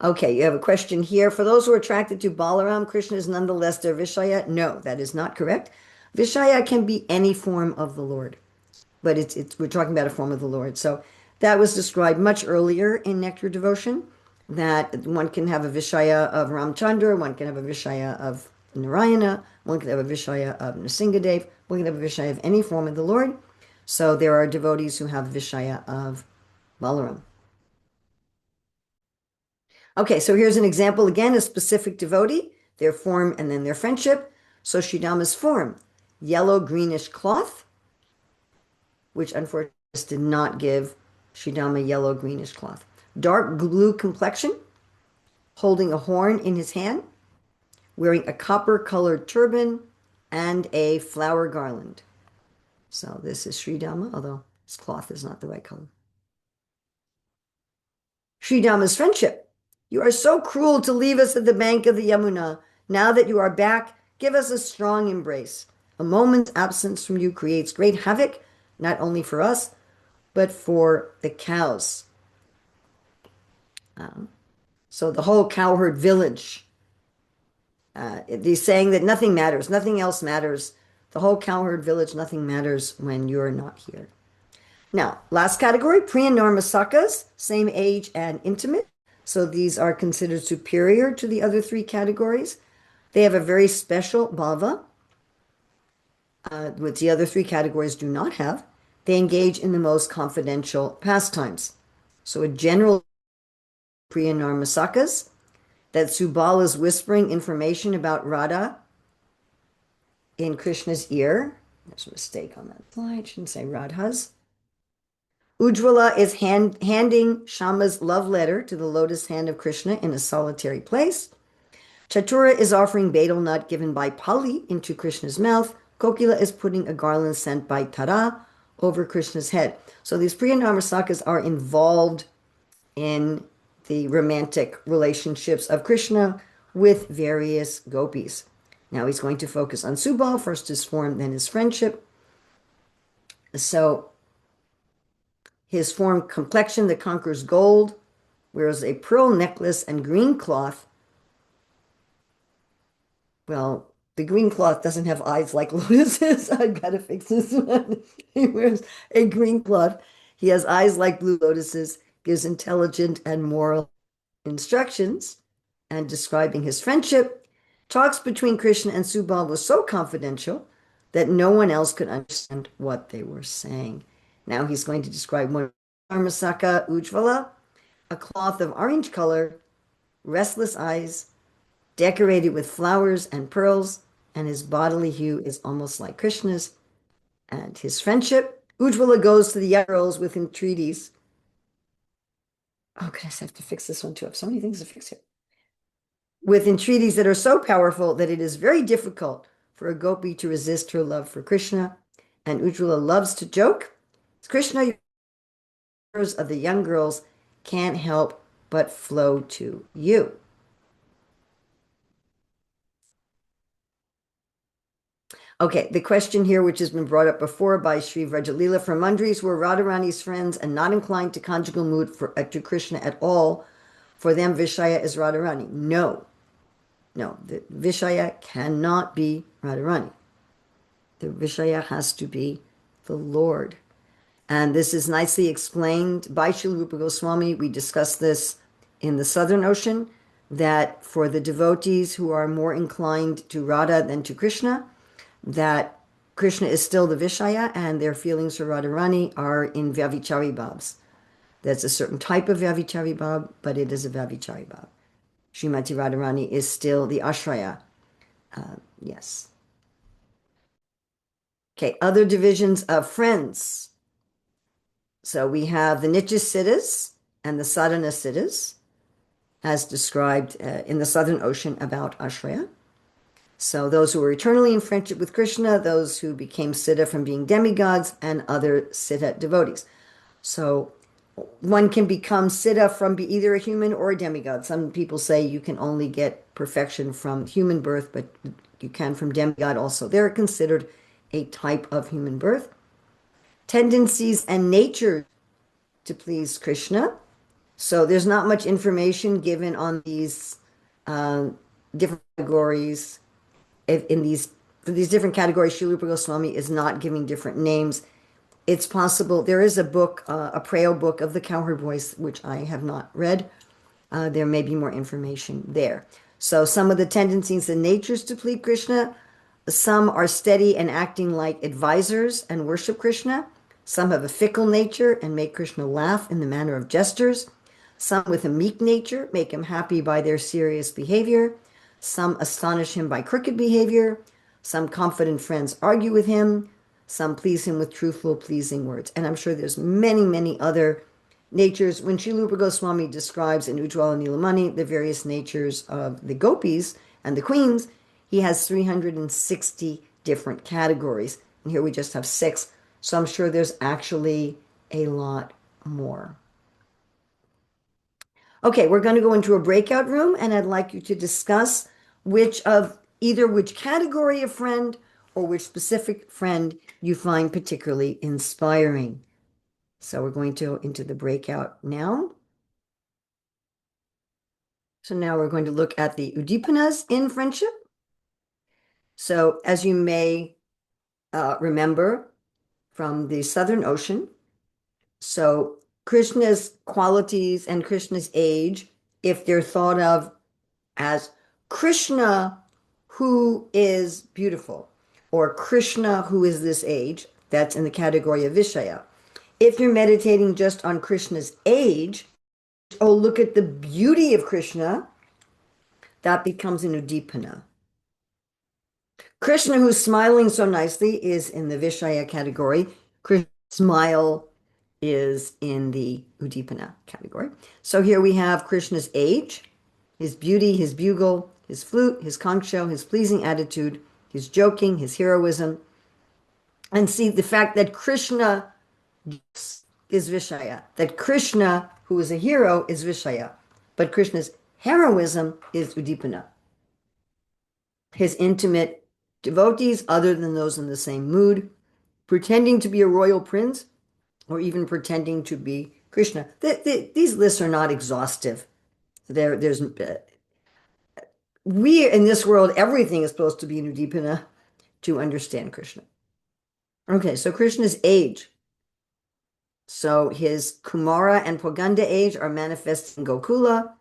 Okay, you have a question here. For those who are attracted to Balaram, Krishna is nonetheless their Vishaya? No, that is not correct. Vishaya can be any form of the Lord, but we're talking about a form of the Lord. So that was described much earlier in Nectar of Devotion, that one can have a Vishaya of Ramchandra, one can have a Vishaya of Narayana, one can have a Vishaya of Nrsingadev, one can have a Vishaya of any form of the Lord. So there are devotees who have Vishaya of Balaram. Okay, so here's an example again, a specific devotee, their form and then their friendship. So Sridama's form, yellow greenish cloth, which unfortunately did not give Sridama yellow greenish cloth. Dark blue complexion, holding a horn in his hand, wearing a copper-colored turban and a flower garland. So this is Sridama, although his cloth is not the right color. Sridama's friendship. You are so cruel to leave us at the bank of the Yamuna. Now that you are back, give us a strong embrace. A moment's absence from you creates great havoc, not only for us, but for the cows. So the whole cowherd village, he's saying that nothing matters, nothing else matters. The whole cowherd village, nothing matters when you're not here. Now, last category, Priya Narmasakas, same age and intimate. So these are considered superior to the other three categories. They have a very special bhava, which the other three categories do not have. They engage in the most confidential pastimes. So a general Priya Narmasakas, that Subal is whispering information about Radha in Krishna's ear. There's a mistake on that slide. I shouldn't say Radha's. Ujjwala is handing Shama's love letter to the lotus hand of Krishna in a solitary place. Chatura is offering betel nut given by Pali into Krishna's mouth. Kokila is putting a garland sent by Tara over Krishna's head. So these Priya Narmasakas are involved in the romantic relationships of Krishna with various gopis. Now he's going to focus on Subal, first his form, then his friendship. So his form complexion that conquers gold, wears a pearl necklace and green cloth. Well, the green cloth doesn't have eyes like lotuses. I've got to fix this one. He wears a green cloth. He has eyes like blue lotuses, gives intelligent and moral instructions, and describing his friendship. Talks between Krishna and Subal was so confidential that no one else could understand what they were saying. Now he's going to describe one Armasaka Ujvala, a cloth of orange color, restless eyes, decorated with flowers and pearls, and his bodily hue is almost like Krishna's. And his friendship, Ujvala goes to the young girls with entreaties. Oh, goodness, I have to fix this one too. I have so many things to fix here. With entreaties that are so powerful that it is very difficult for a gopi to resist her love for Krishna. And Ujvala loves to joke. Krishna, of the young girls can't help but flow to you. Okay, the question here, which has been brought up before by Sri Vrajalila, from Mandris were Radharani's friends and not inclined to conjugal mood to Krishna at all. For them, Vishaya is Radharani. No, the Vishaya cannot be Radharani. The Vishaya has to be the Lord. And this is nicely explained by Srila Rupa Goswami. We discussed this in the Southern Ocean, that for the devotees who are more inclined to Radha than to Krishna, that Krishna is still the Vishaya and their feelings for Radharani are in Vyavichari Bhavs. That's a certain type of Vyavichari Bhav, but it is a Vyavichari Bhav. Srimati Radharani is still the Ashraya. Yes. Okay, other divisions of friends. So we have the Nitya Siddhas and the Sadhana Siddhas, as described in the Southern Ocean about Ashraya. So those who were eternally in friendship with Krishna, those who became Siddha from being demigods, and other Siddha devotees. So one can become Siddha from either a human or a demigod. Some people say you can only get perfection from human birth, but you can from demigod also. They're considered a type of human birth. Tendencies and nature to please Krishna. So there's not much information given on these different categories. For these different categories, Srila Rupa Goswami is not giving different names. It's possible, there is a book, a Preo book of the Cowherd Voice, which I have not read. There may be more information there. So some of the tendencies and natures to please Krishna, some are steady and acting like advisors and worship Krishna. Some have a fickle nature and make Krishna laugh in the manner of jesters. Some with a meek nature make him happy by their serious behavior. Some astonish him by crooked behavior. Some confident friends argue with him. Some please him with truthful, pleasing words. And I'm sure there's many, many other natures. When Srila Rupa Goswami describes in Ujjwala Nilamani the various natures of the gopis and the queens, he has 360 different categories. And here we just have 6. So I'm sure there's actually a lot more. Okay, we're going to go into a breakout room, and I'd like you to discuss which category of friend or which specific friend you find particularly inspiring. So we're going to go into the breakout now. So now we're going to look at the Udipanas in friendship. So as you may remember from the Southern Ocean, so Krishna's qualities and Krishna's age, if they're thought of as Krishna who is beautiful, or Krishna who is this age, that's in the category of Vishaya. If you're meditating just on Krishna's age, oh, look at the beauty of Krishna, that becomes an Udipana. Krishna who's smiling so nicely is in the Vishaya category. Krishna's smile is in the Udipana category. So here we have Krishna's age, his beauty, his bugle, his flute, his conch shell, his pleasing attitude, his joking, his heroism. And see the fact that Krishna is Vishaya, that Krishna, who is a hero, is Vishaya, but Krishna's heroism is Udipana. His intimate devotees, other than those in the same mood, pretending to be a royal prince, or even pretending to be Krishna. These lists are not exhaustive. We in this world, everything is supposed to be Nudipana to understand Krishna. Okay, so Krishna's age. So his Kumara and Poganda age are manifested in Gokula.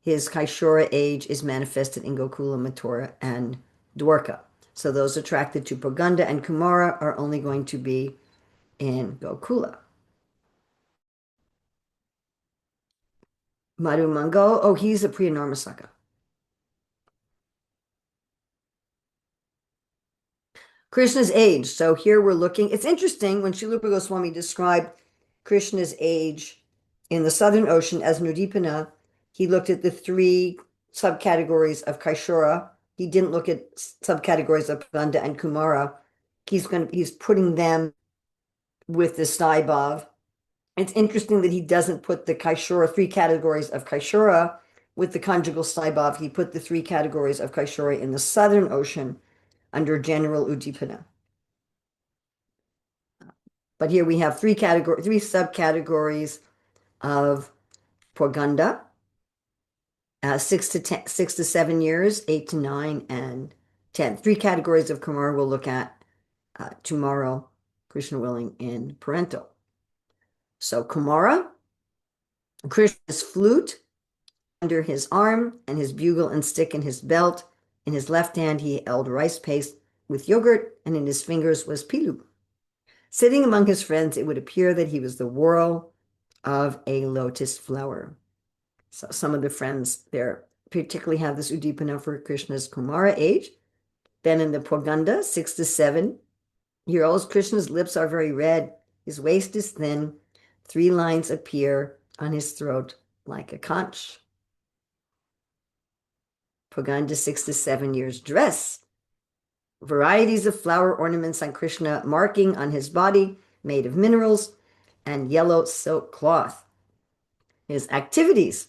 His Kaishora age is manifested in Gokula, Mathura, and Dwarka. So those attracted to Poganda and Kumara are only going to be in Gokula. Madhu Mangal, oh, he's a Priya Narmasaka. Krishna's age. So here we're looking, it's interesting when Srila Rupa Goswami described Krishna's age in the Southern Ocean as Nudipana, he looked at the three subcategories of Kaishora. He didn't look at subcategories of Paganda and Kumara. He's putting them with the Staibhav. It's interesting that he doesn't put the Kaishora, three categories of Kaishora with the conjugal Staibhav. He put the three categories of Kaishora in the Southern Ocean under general Udipana. But here we have three subcategories of Purganda, 6 to 7 years, 8 to 9, and 10. Three categories of Kumar we'll look at tomorrow, Krishna willing, in parental. So Kumara, Krishna's flute under his arm and his bugle and stick in his belt. In his left hand he held rice paste with yogurt, and in his fingers was pilu. Sitting among his friends, it would appear that he was the whorl of a lotus flower. So some of the friends there particularly have this Udipana for Krishna's Kumara age. Then in the Poganda, 6 to 7 year olds, Krishna's lips are very red. His waist is thin. 3 lines appear on his throat like a conch. Poganda, 6 to 7 years dress. Varieties of flower ornaments on Krishna, marking on his body, made of minerals, and yellow silk cloth. His activities: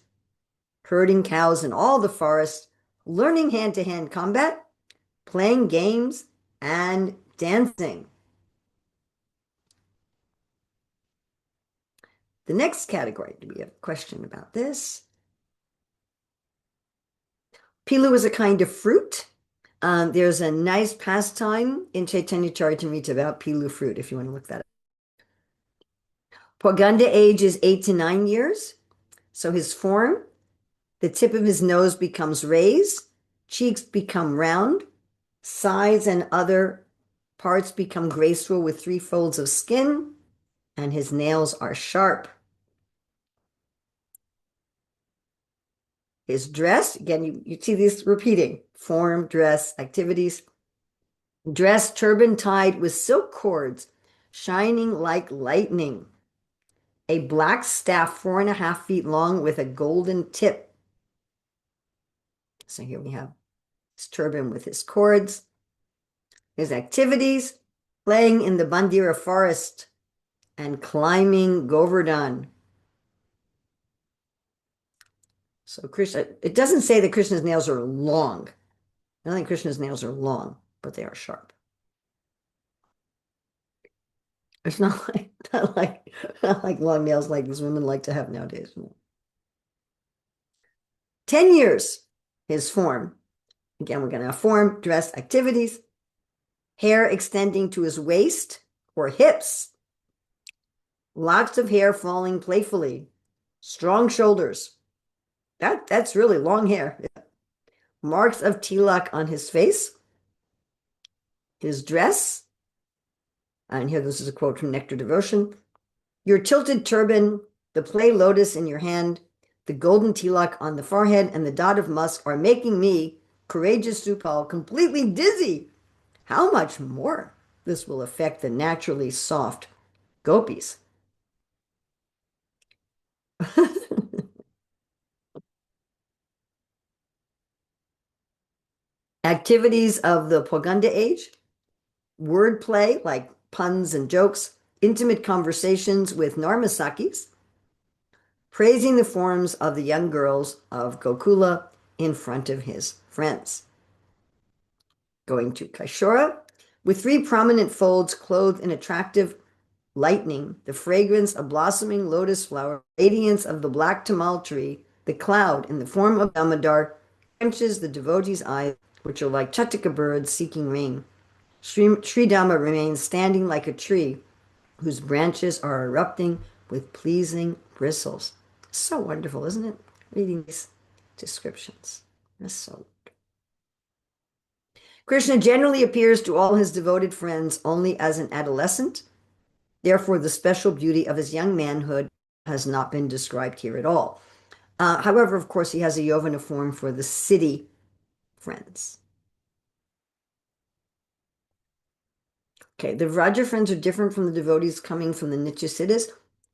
herding cows in all the forest, learning hand-to-hand combat, playing games, and dancing. The next category, do we have a question about this? Pilu is a kind of fruit. There's a nice pastime in Chaitanya Charitamrita about pilu fruit, if you want to look that up. Poganda age is 8 to 9 years. So his form, the tip of his nose becomes raised, cheeks become round, sides and other parts become graceful with 3 folds of skin, and his nails are sharp. His dress, again, you see this repeating: form, dress, activities. Dress, turban tied with silk cords, shining like lightning. A black staff 4.5 feet long with a golden tip. So here we have his turban with his cords. His activities: playing in the Bandira forest and climbing Govardhan. So Krishna, it doesn't say that Krishna's nails are long. I don't think Krishna's nails are long, but they are sharp. It's not like long nails like these women like to have nowadays. 10 years, his form. Again, we're going to have form, dress, activities. Hair extending to his waist or hips. Locks of hair falling playfully. Strong shoulders. That's really long hair. Marks of tilak on his face. His dress. And here, this is a quote from Nectar of Devotion. Your tilted turban, the play lotus in your hand, the golden tilak on the forehead, and the dot of musk are making me, courageous Supal, completely dizzy. How much more this will affect the naturally soft gopis. Activities of the Poganda age: wordplay like puns and jokes, intimate conversations with Narmasakis, praising the forms of the young girls of Gokula in front of his friends. Going to Kaishora, with 3 prominent folds, clothed in attractive lightning, the fragrance of blossoming lotus flower, radiance of the black tamal tree, the cloud in the form of Damodar quenches the devotee's eyes, which are like chatika birds seeking rain. Sri Dhamma remains standing like a tree whose branches are erupting with pleasing bristles. So wonderful, isn't it? Reading these descriptions. That's so. Krishna generally appears to all his devoted friends only as an adolescent. Therefore, the special beauty of his young manhood has not been described here at all. However, of course, he has a Yovana form for the city friends. Okay, the Vraja friends are different from the devotees coming from the Nitya Siddhas.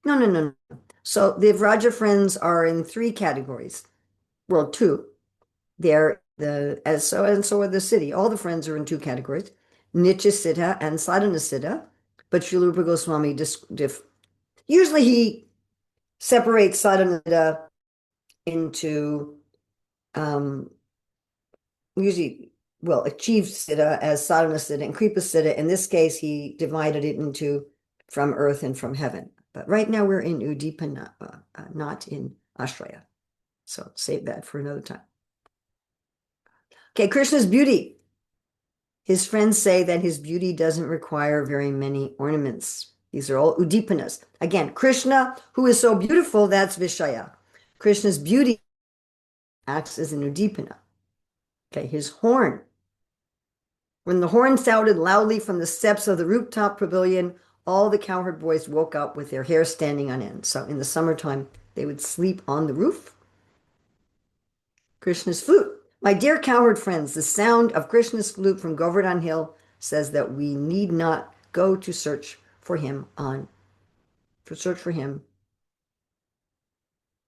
No. So the Vraja friends are in three categories. Well, two. They're and so are the city. All the friends are in two categories: Nitya Siddha and Sadhana Siddha. But Srila Rupa Goswami usually he separates Sadhana Siddha into usually achieved Siddha as Sadhana Siddha and Kripa Siddha. In this case, he divided it into from earth and from heaven. But right now we're in Udipana, not in Ashraya. So save that for another time. Okay, Krishna's beauty. His friends say that his beauty doesn't require very many ornaments. These are all Udipanas. Again, Krishna, who is so beautiful, that's Vishaya. Krishna's beauty acts as an Udipana. Okay, his horn. When the horn sounded loudly from the steps of the rooftop pavilion, all the cowherd boys woke up with their hair standing on end. So in the summertime, they would sleep on the roof. Krishna's flute. My dear cowherd friends, the sound of Krishna's flute from Govardhan Hill says that we need not go to search for him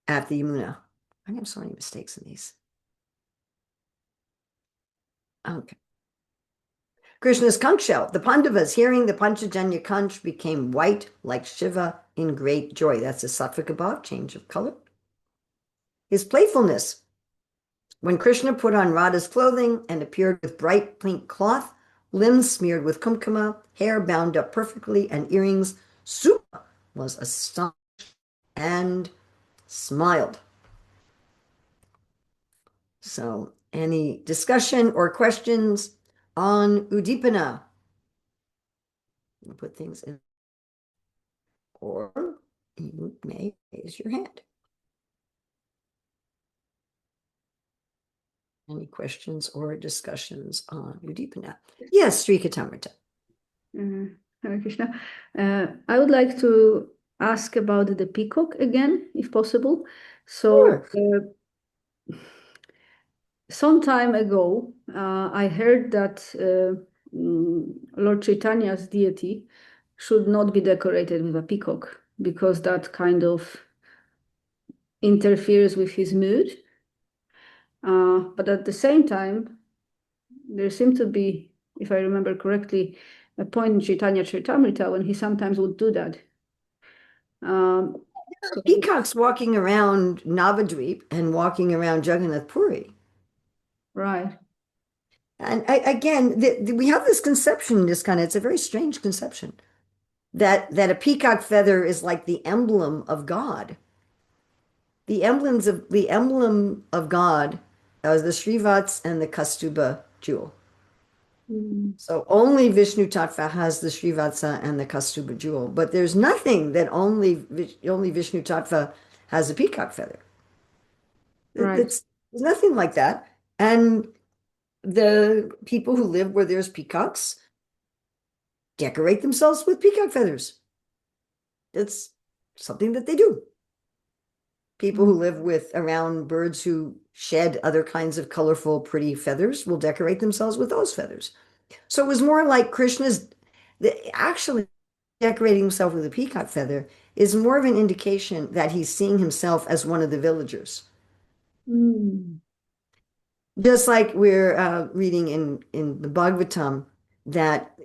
at the Yamuna. I have so many mistakes in these. Okay. Krishna's conch shell. The Pandavas, hearing the Panchajanya conch, became white like Shiva in great joy. That's a sattvic above, change of color. His playfulness. When Krishna put on Radha's clothing and appeared with bright pink cloth, limbs smeared with kumkuma, hair bound up perfectly, and earrings, Supa was astonished and smiled. So, any discussion or questions on Udipana? You put things in, or you may raise your hand. Any questions or discussions on Udipana? Yes, Sri Katamrita. Hare Krishna. I would like to ask about the peacock again, if possible. So, some time ago, I heard that Lord Chaitanya's deity should not be decorated with a peacock because that kind of interferes with his mood. But at the same time, there seemed to be, if I remember correctly, a point in Chaitanya Charitamrita when he sometimes would do that. Peacocks walking around Navadvip and walking around Jagannath Puri. Right. And again, we have this conception, it's a very strange conception, that a peacock feather is like the emblem of God. The emblem of God are the Srivats and the Kaustubha jewel. So only Vishnu Tattva has the Srivatsa and the Kaustubha jewel, but there's nothing that only Vishnu Tattva has a peacock feather. Right. There's nothing like that. And the people who live where there's peacocks decorate themselves with peacock feathers. It's something that they do. People who live around birds who shed other kinds of colorful, pretty feathers will decorate themselves with those feathers. So it was more like Krishna's actually decorating himself with a peacock feather is more of an indication that he's seeing himself as one of the villagers. Just like we're reading in the Bhagavatam that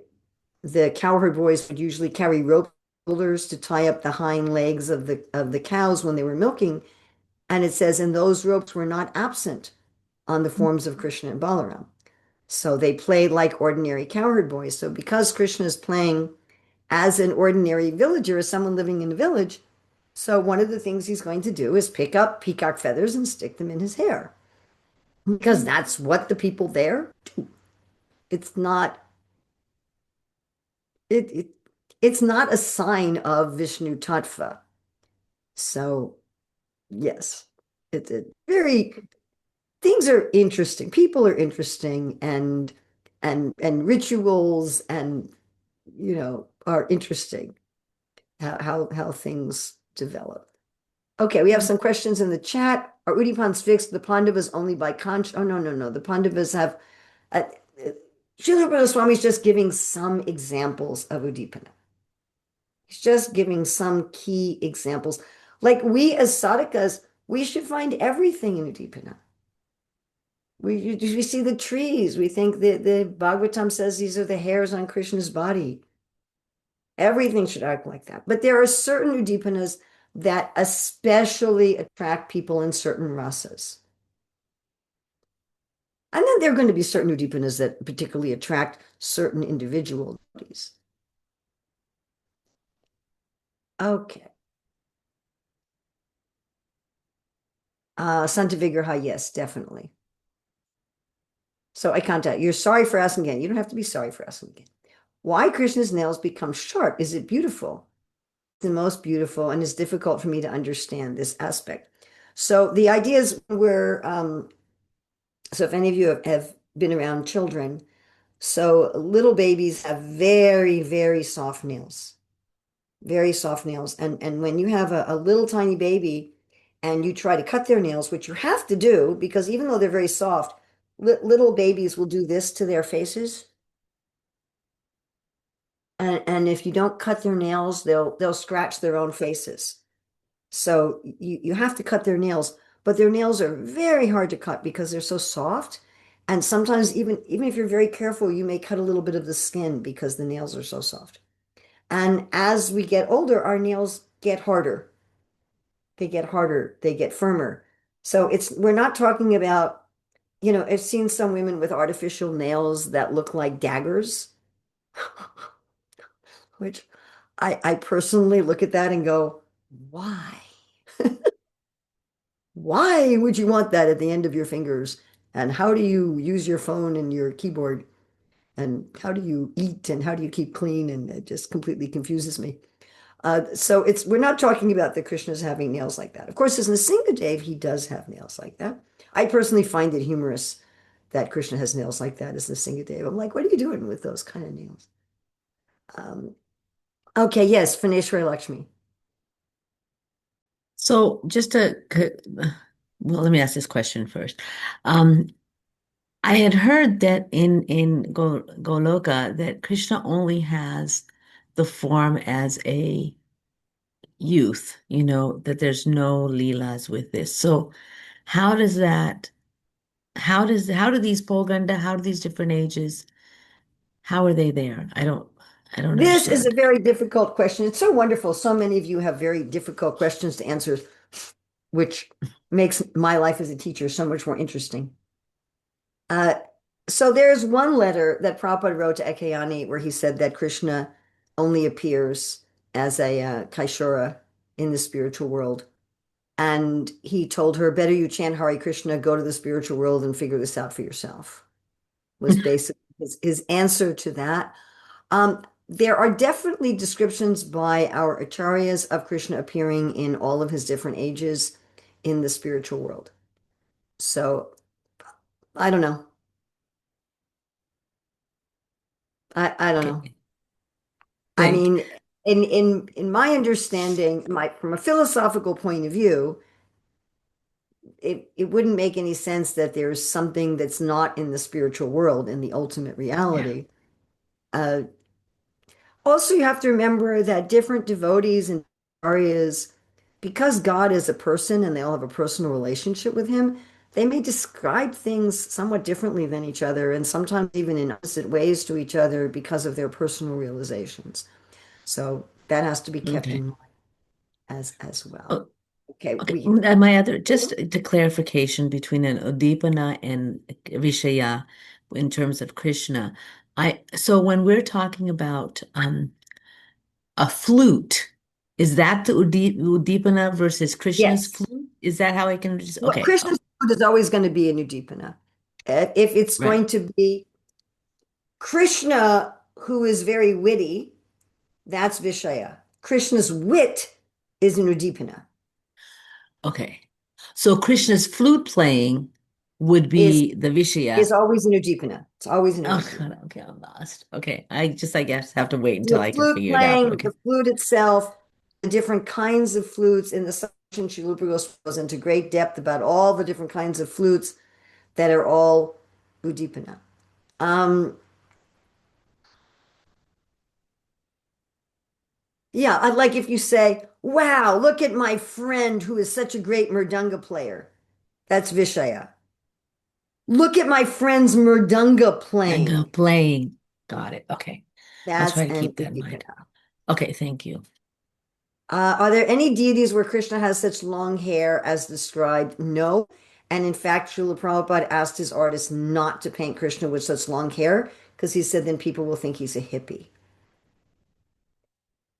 the cowherd boys would usually carry rope shoulders to tie up the hind legs of the cows when they were milking. And it says, and those ropes were not absent on the forms of Krishna and Balaram. So they played like ordinary cowherd boys. So because Krishna is playing as an ordinary villager, as someone living in a village. So one of the things he's going to do is pick up peacock feathers and stick them in his hair because that's what the people there do. It's not it, it it's not a sign of Vishnu Tattva. So yes, it's a very things are interesting. People are interesting and rituals and are interesting how things develop. Okay, we have some questions in the chat. Are Udipans fixed? The Pandavas only by conscience? Oh, no, no, no. The Pandavas have. Uh, Srila Rupa Swami is just giving some examples of Udipana. He's just giving some key examples. Like we as sadhakas, we should find everything in Udipana. We see the trees. We think that the Bhagavatam says these are the hairs on Krishna's body. Everything should act like that. But there are certain udipanas that especially attract people in certain rasas. And then there are going to be certain udipanas that particularly attract certain individual devotees. Okay. Santa Vigraha, yes, definitely. So I contact. You're sorry for asking again. You don't have to be sorry for asking again. Why Krishna's nails become sharp? Is it beautiful? The most beautiful, and it's difficult for me to understand this aspect. So the idea is so if any of you have been around children, so little babies have very, very soft nails, very soft nails. And when you have a little tiny baby and you try to cut their nails, which you have to do because even though they're very soft, little babies will do this to their faces. And if you don't cut their nails, they'll scratch their own faces. So you have to cut their nails, but their nails are very hard to cut because they're so soft. And sometimes even if you're very careful, you may cut a little bit of the skin because the nails are so soft. And as we get older, our nails get harder. They get harder, they get firmer. So we're not talking about, I've seen some women with artificial nails that look like daggers. Which I personally look at that and go, why? Why would you want that at the end of your fingers? And how do you use your phone and your keyboard? And how do you eat and how do you keep clean? And it just completely confuses me. So we're not talking about the Krishna's having nails like that. Of course, as Nrsingadev, he does have nails like that. I personally find it humorous that Krishna has nails like that as Nrsingadev. I'm like, what are you doing with those kind of nails? Okay, yes, Fineshwari Lakshmi. So well, let me ask this question first. I had heard that in Goloka that Krishna only has the form as a youth, that there's no leelas with this. So how does that, how do these Poganda, how do these different ages, how are they there? I don't This is a understand. very difficult question. It's so wonderful. So many of you have very difficult questions to answer, which makes my life as a teacher so much more interesting. So there's one letter that Prabhupada wrote to Ekayani where he said that Krishna only appears as a Kaishora in the spiritual world. And he told her, better you chant Hare Krishna, go to the spiritual world and figure this out for yourself, was basically his answer to that. There are definitely descriptions by our acharyas of Krishna appearing in all of his different ages in the spiritual world. So I don't know. I don't know. Okay. I Good. mean, in my understanding, from a philosophical point of view, it wouldn't make any sense that there's something that's not in the spiritual world in the ultimate Yeah. reality. Also, you have to remember that different devotees and areas, because God is a person and they all have a personal relationship with him, they may describe things somewhat differently than each other and sometimes even in opposite ways to each other because of their personal realizations. So that has to be kept Okay. in mind as well. Oh, Okay, okay. Just the clarification between an Udipana and Vishaya in terms of Krishna. So when we're talking about a flute. Is that the Udipana versus Krishna's Yes. flute? Is that how I can just, Well, okay. Krishna's food is always going to be an Udipana. If it's Right. going to be Krishna, who is very witty, that's Vishaya. Krishna's wit is an Udipana. Okay. So Krishna's flute playing would Is be the Vishaya. is always an Udipana. It's always an Oh Udipana. God, okay, I'm lost. Okay. I guess have to wait until The I can flute figure it out. playing, Okay. the flute itself, the different kinds of flutes in the section, Shri goes into great depth about all the different kinds of flutes that are all Udipana. Yeah, I'd like if you say, wow, look at my friend who is such a great mridanga player. That's Vishaya. Look at my friend's mridanga And go playing. playing. Got it. Okay. I'll That's try to an keep that in mind. Udipana. Okay, thank you. Are there any deities where Krishna has such long hair as described? No. And in fact, Srila Prabhupada asked his artist not to paint Krishna with such long hair because he said then people will think he's a hippie.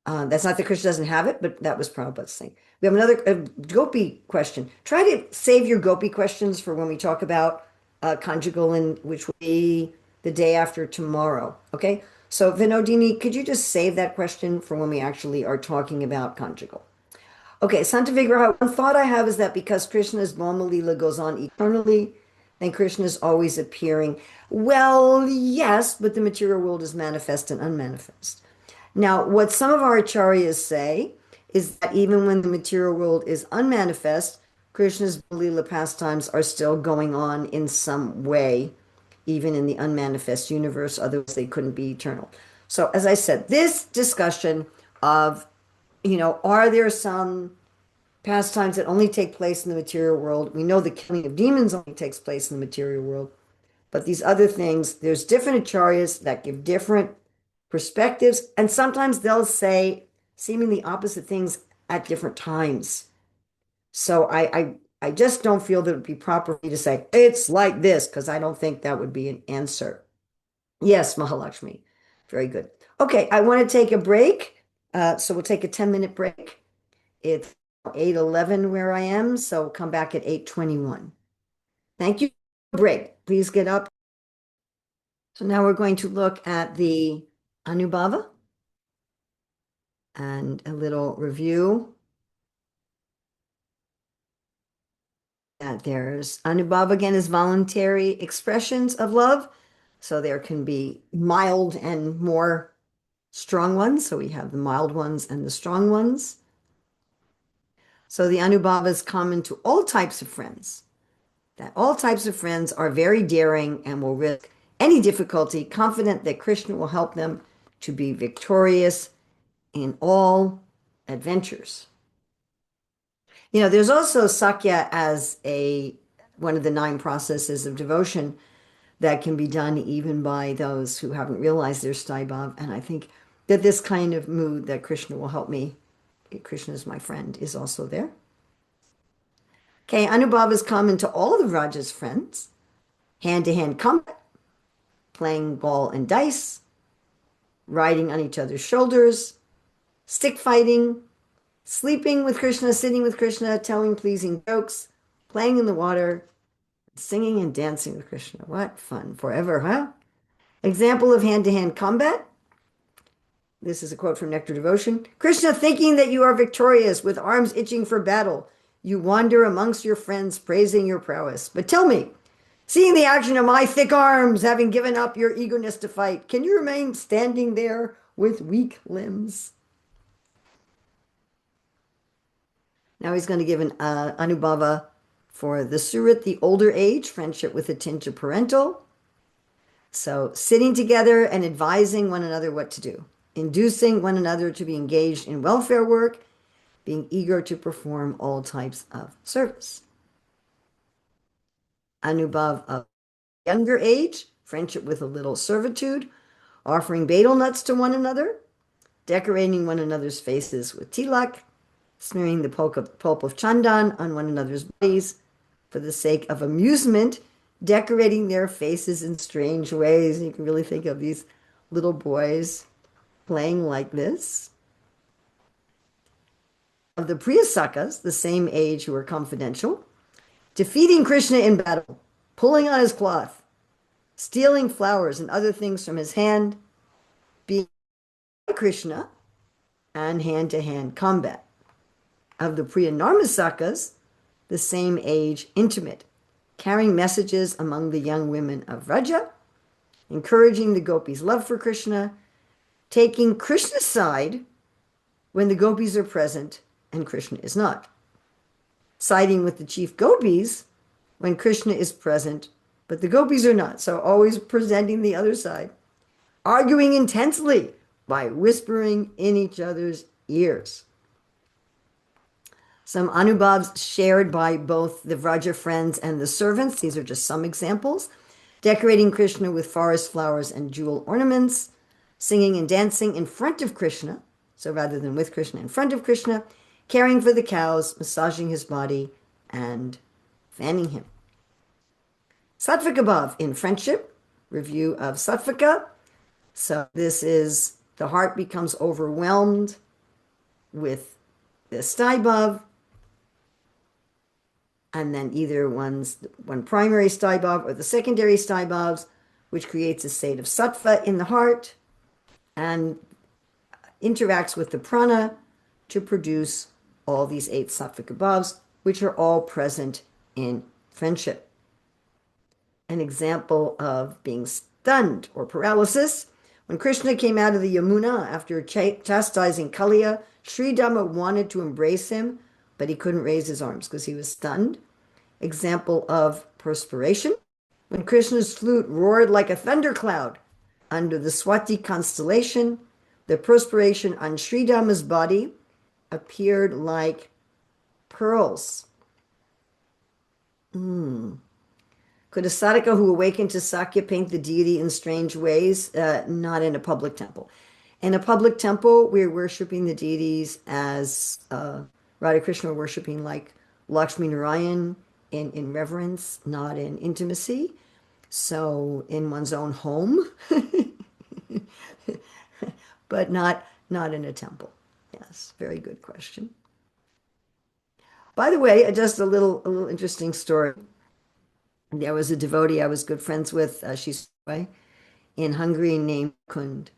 That's not that Krishna doesn't have it, but that was Prabhupada's thing. We have another gopi question. Try to save your gopi questions for when we talk about conjugal, and which will be the day after tomorrow. Okay. So Vinodini, could you just save that question for when we actually are talking about conjugal? Okay, Santa Vigraha, one thought I have is that because Krishna's Bhoma Lila goes on eternally, then Krishna is always appearing. Well, yes, but the material world is manifest and unmanifest. Now, what some of our acharyas say is that even when the material world is unmanifest, Krishna's Lila pastimes are still going on in some way, even in the unmanifest universe, otherwise they couldn't be eternal. So, as I said, this discussion of, are there some pastimes that only take place in the material world? We know the killing of demons only takes place in the material world. But these other things, there's different acharyas that give different perspectives, and sometimes they'll say seemingly opposite things at different times. So I just don't feel that it would be proper to say it's like this, because I don't think that would be an answer. Yes, Mahalakshmi. Very good. Okay, I want to take a break. So we'll take a 10-minute break. It's 8:11 where I am, so we'll come back at 8:21. Thank you. Break. Please get up. So now we're going to look at the Anubhava and a little review. That there's Anubhava again is voluntary expressions of love. So there can be mild and more strong ones. So we have the mild ones and the strong ones. So the Anubhava is common to all types of friends. That all types of friends are very daring and will risk any difficulty, confident that Krishna will help them to be victorious in all adventures. There's also Sakya as one of the 9 processes of devotion that can be done even by those who haven't realized their Staibhav. And I think that this kind of mood that Krishna will help me, Krishna is my friend, is also there. Okay, Anubhava is common to all of Raja's friends. Hand-to-hand combat, playing ball and dice, riding on each other's shoulders, stick fighting, sleeping with Krishna, sitting with Krishna, telling pleasing jokes, playing in the water, singing and dancing with Krishna. What fun. Forever, huh? Example of hand-to-hand combat. This is a quote from Nectar of Devotion. Krishna, thinking that you are victorious with arms itching for battle, you wander amongst your friends praising your prowess. But tell me, seeing the action of my thick arms, having given up your eagerness to fight, can you remain standing there with weak limbs? Now he's going to give an Anubhava for the Surit, the older age, friendship with a tinge of parental. So sitting together and advising one another what to do, inducing one another to be engaged in welfare work, being eager to perform all types of service. Anubhav of younger age, friendship with a little servitude, offering betel nuts to one another, decorating one another's faces with tilak, smearing the pulp of chandan on one another's bodies for the sake of amusement, decorating their faces in strange ways. You can really think of these little boys playing like this. of the Priyasakas, the same age who are confidential, defeating Krishna in battle, pulling on his cloth, stealing flowers and other things from his hand, being Krishna, and hand-to-hand combat. Of the Priya Narmasakas, the same age, intimate, carrying messages among the young women of Vraja, encouraging the gopis' love for Krishna, taking Krishna's side when the gopis are present and Krishna is not, siding with the chief gopis when Krishna is present but the gopis are not, so always presenting the other side, arguing intensely by whispering in each other's ears. Some anubhavs shared by both the Vraja friends and the servants. These are just some examples. Decorating Krishna with forest flowers and jewel ornaments, singing and dancing in front of Krishna, so rather than with Krishna, in front of Krishna, caring for the cows, massaging his body, and fanning him. Sattvika bhav in friendship, review of Sattvika. So this is the heart becomes overwhelmed with the Staibhav, and then either one primary Staibhav or the secondary Staibhavs, which creates a state of sattva in the heart and interacts with the prana to produce all these 8 Sattvika bhavs, which are all present in friendship. An example of being stunned or paralysis. When Krishna came out of the Yamuna after chastising Kaliya, Sri Dhamma wanted to embrace him, but he couldn't raise his arms because he was stunned. Example of perspiration. When Krishna's flute roared like a thundercloud under the Swati constellation, the perspiration on Sri Dhamma's body appeared like pearls. Could a sadhaka who awakened to Sakya paint the deity in strange ways? Not in a public temple. In a public temple, we're worshiping the deities as Radha Krishna were worshiping like Lakshmi Narayan in reverence, not in intimacy. So in one's own home, but not in a temple. Yes, very good question. By the way, just a little interesting story. There was a devotee I was good friends with. She's in Hungary named Kund.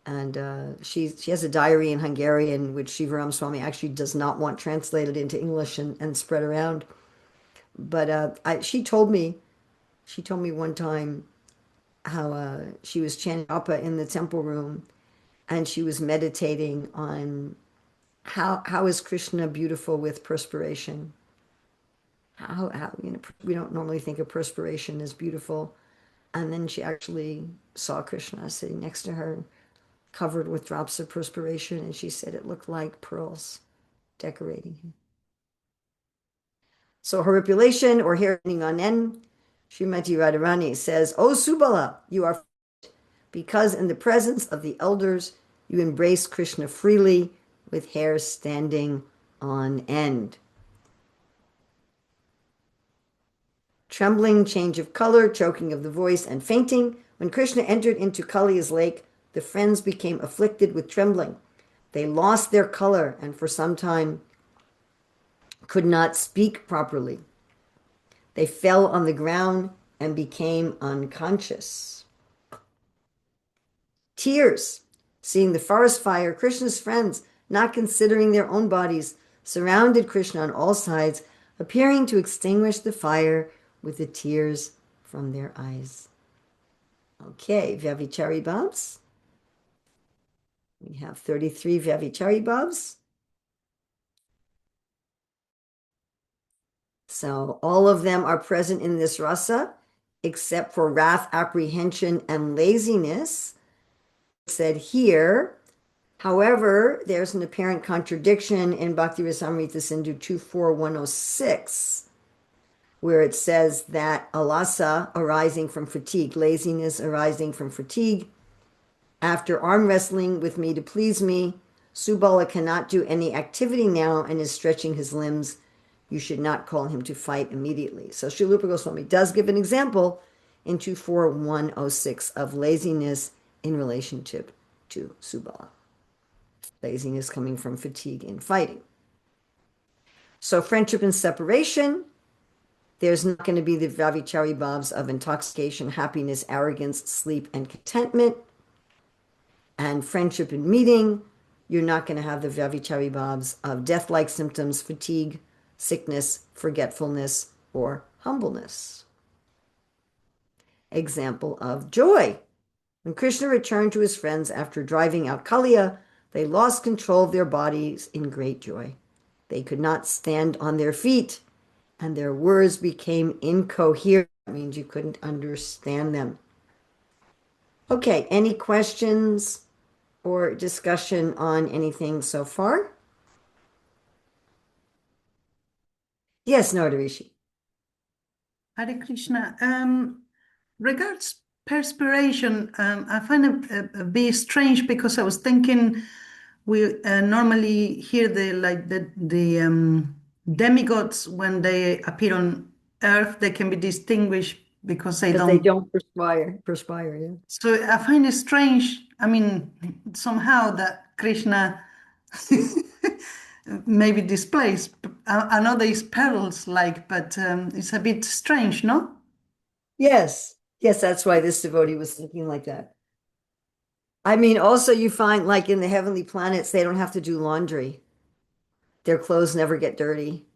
And she has a diary in Hungarian, which Shivaram Swami actually does not want translated into English and spread around. But she told me one time how she was chanting japa in the temple room, and she was meditating on how is Krishna beautiful with perspiration. How we don't normally think of perspiration as beautiful, and then she actually saw Krishna sitting next to her, covered with drops of perspiration, and she said it looked like pearls decorating him. So Haripulation or hair on N, Srimati Radharani says, "O Subala, you are because in the presence of the elders you embrace Krishna freely with hair standing on end." Trembling, change of color, choking of the voice, and fainting. When Krishna entered into Kaliya's lake, the friends became afflicted with trembling. They lost their color and for some time could not speak properly. They fell on the ground and became unconscious. Tears. Seeing the forest fire, Krishna's friends, not considering their own bodies, surrounded Krishna on all sides, appearing to extinguish the fire with the tears from their eyes. Okay, Vyavichari Bhavs. We have 33 Vyavichari Bhavs. So all of them are present in this rasa, except for wrath, apprehension, and laziness. It said here, however, there's an apparent contradiction in Bhakti Rasamrita Sindhu 24106, where it says that alasa arising from fatigue, laziness arising from fatigue. After arm wrestling with me to please me, Subala cannot do any activity now and is stretching his limbs. You should not call him to fight immediately. So Srila Rupa Goswami does give an example in 24106 of laziness in relationship to Subala. Laziness coming from fatigue in fighting. So friendship and separation, there's not going to be the Vavichari bhavs of intoxication, happiness, arrogance, sleep, and contentment. And friendship and meeting, you're not going to have the Vavichari bhavs of death-like symptoms, fatigue, sickness, forgetfulness, or humbleness. Example of joy. When Krishna returned to his friends after driving out Kaliya, they lost control of their bodies in great joy. They could not stand on their feet, and their words became incoherent. That means you couldn't understand them. Okay, any questions or discussion on anything so far? Yes, Nordarishi. Hare Krishna. Regards perspiration, I find it a bit strange because I was thinking we normally hear the demigods when they appear on earth, they can be distinguished because they Because they don't. don't perspire, yeah. So I find it strange. I mean, somehow that Krishna maybe displays. I know there's perils, but it's a bit strange, no? Yes, yes, that's why this devotee was thinking like that. I mean, also you find like in the heavenly planets, they don't have to do laundry. Their clothes never get dirty.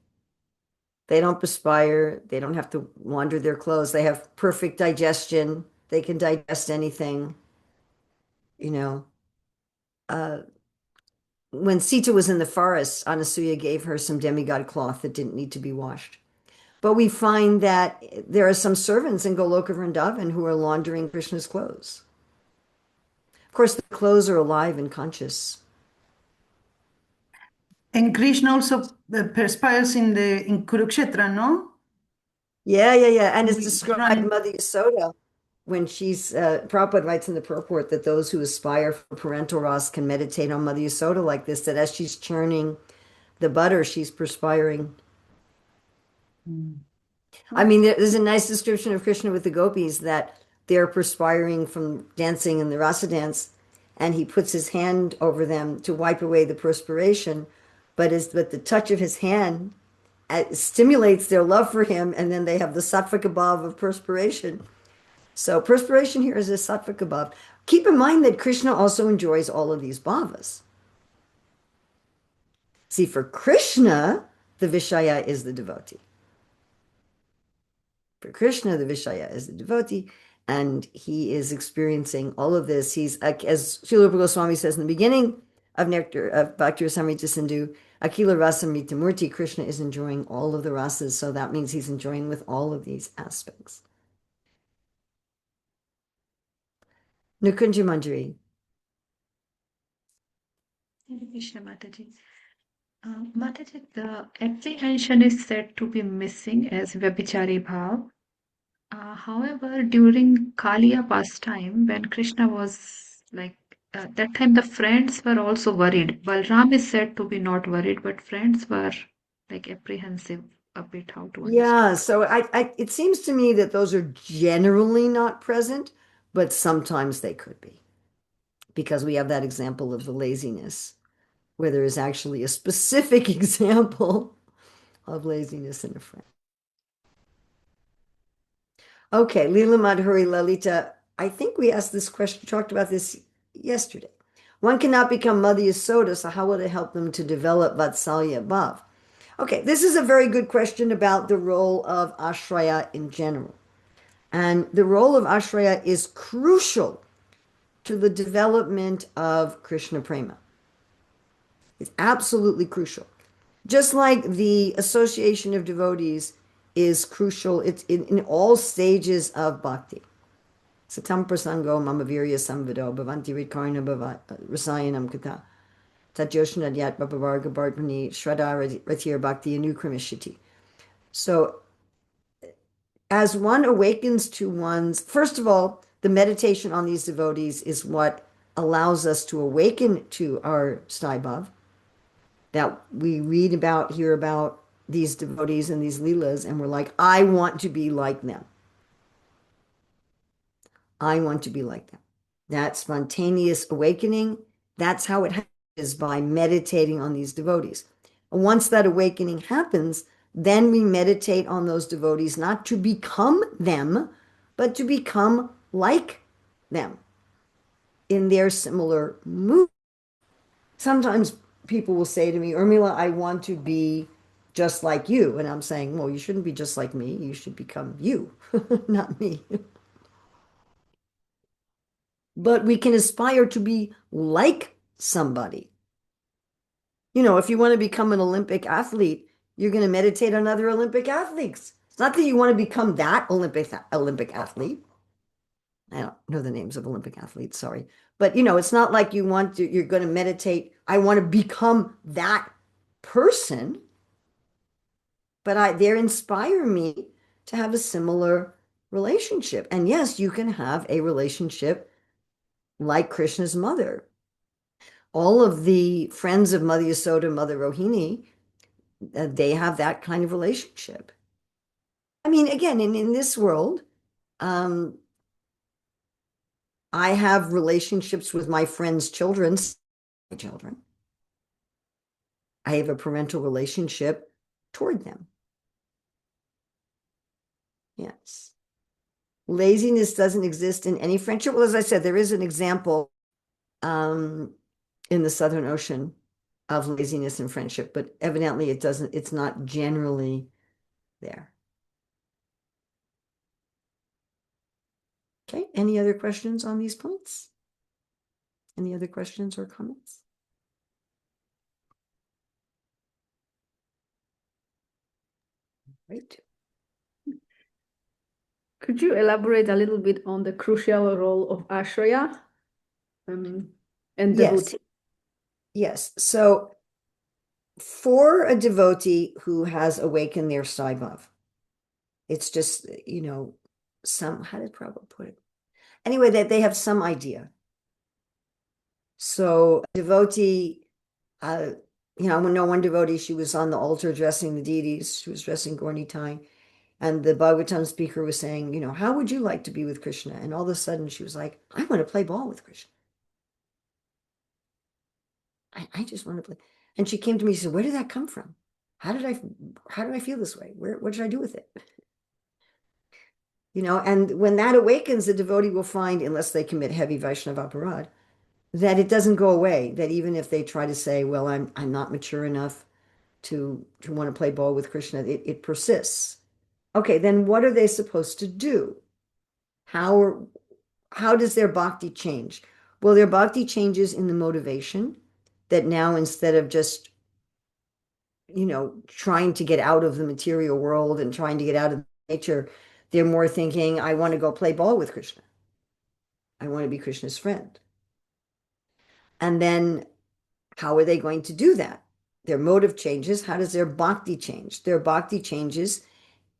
They don't perspire. They don't have to launder their clothes. They have perfect digestion. They can digest anything, you know. When Sita was in the forest, Anasuya gave her some demigod cloth that didn't need to be washed. But we find that there are some servants in Goloka Vrindavan who are laundering Krishna's clothes. Of course, the clothes are alive and conscious. And Krishna also perspires in Kurukshetra, no? Yeah, yeah, yeah. And it's We described run- Mother Yasoda when Prabhupada writes in the purport that those who aspire for parental rasa can meditate on Mother Yasoda like this, that as she's churning the butter, she's perspiring. I mean, there's a nice description of Krishna with the gopis that they're perspiring from dancing in the rasa dance, and he puts his hand over them to wipe away the perspiration, but the touch of his hand stimulates their love for him, and then they have the sattvika bhav of perspiration. So perspiration here is a sattvika bhav. Keep in mind that Krishna also enjoys all of these bhavas. See, for Krishna, the Vishaya is the devotee. For Krishna, the Vishaya is the devotee, and he is experiencing all of this. He's, as Srila Rupa Goswami says in the beginning of Nectar of Bhakti Rasamrita Sindhu, Akila Rasa Mritamurti, Krishna is enjoying all of the rasas, so that means he's enjoying with all of these aspects. Nukunja Manjari. Hare Krishna, Mataji. Mataji, the apprehension is said to be missing as Vyabhichari Bhav. However, during Kaliya pastime, when Krishna was that time, the friends were also worried. Balram is said to be not worried, but friends were like apprehensive a bit how to understand. Yeah, so it seems to me that those are generally not present, but sometimes they could be, because we have that example of the laziness, where there is actually a specific example of laziness in a friend. Okay, Leela Madhuri Lalita, I think we asked this question, talked about this yesterday. One cannot become Mother Yasoda, so how will it help them to develop Vatsalya Bhav? Okay, this is a very good question about the role of Ashraya in general. And the role of Ashraya is crucial to the development of Krishna Prema. It's absolutely crucial. Just like the association of devotees is crucial, it's in all stages of bhakti. Satam prasango mamavirya samvado bhavanti rikarna rasayanam kata tatyoshna yat babavarga bhartmani shraddha ratir bhakti anukramishiti. So as one awakens to one's, first of all, the meditation on these devotees is what allows us to awaken to our Staibhav, that we read about, hear about these devotees and these leelas, and we're like, I want to be like them. I want to be like them. That spontaneous awakening, that's how it happens, by meditating on these devotees. Once that awakening happens, then we meditate on those devotees, not to become them, but to become like them in their similar mood. Sometimes people will say to me, Urmila, I want to be just like you. And I'm saying, well, you shouldn't be just like me. You should become you, not me. But we can aspire to be like somebody. You know, if you want to become an Olympic athlete, you're going to meditate on other Olympic athletes. It's not that you want to become that Olympic athlete. I don't know the names of Olympic athletes, sorry. But you know, it's not like you're going to meditate, I want to become that person, but they inspire me to have a similar relationship. And yes, you can have a relationship like Krishna's mother. All of the friends of Mother Yasoda, Mother Rohini, they have that kind of relationship. I mean, again, in this world, I have relationships with my friends' children, my children. I have a parental relationship toward them. Yes. Laziness doesn't exist in any friendship. Well, as I said, there is an example in the Southern Ocean of laziness in friendship, but evidently it's not generally there. Okay, any other questions on these points? Any other questions or comments? Great. Could you elaborate a little bit on the crucial role of Ashraya and devotee? Yes. So for a devotee who has awakened their Sai Bhav, it's just, how did Prabhupada put it? Anyway, that they have some idea. So a devotee, I know one devotee, she was on the altar dressing the deities. She was dressing Gaura Nitai. And the Bhagavatam speaker was saying, how would you like to be with Krishna? And all of a sudden she was like, I want to play ball with Krishna. I just want to play. And she came to me, she said, where did that come from? How did I feel this way? What should I do with it? And when that awakens, the devotee will find, unless they commit heavy Vaishnava aparad, that it doesn't go away. That even if they try to say, well, I'm not mature enough to want to play ball with Krishna, it persists. Okay, then what are they supposed to do? How does their bhakti change? Well, their bhakti changes in the motivation that now instead of just, trying to get out of the material world and trying to get out of nature, they're more thinking, I want to go play ball with Krishna. I want to be Krishna's friend. And then how are they going to do that? Their motive changes. How does their bhakti change? Their bhakti changes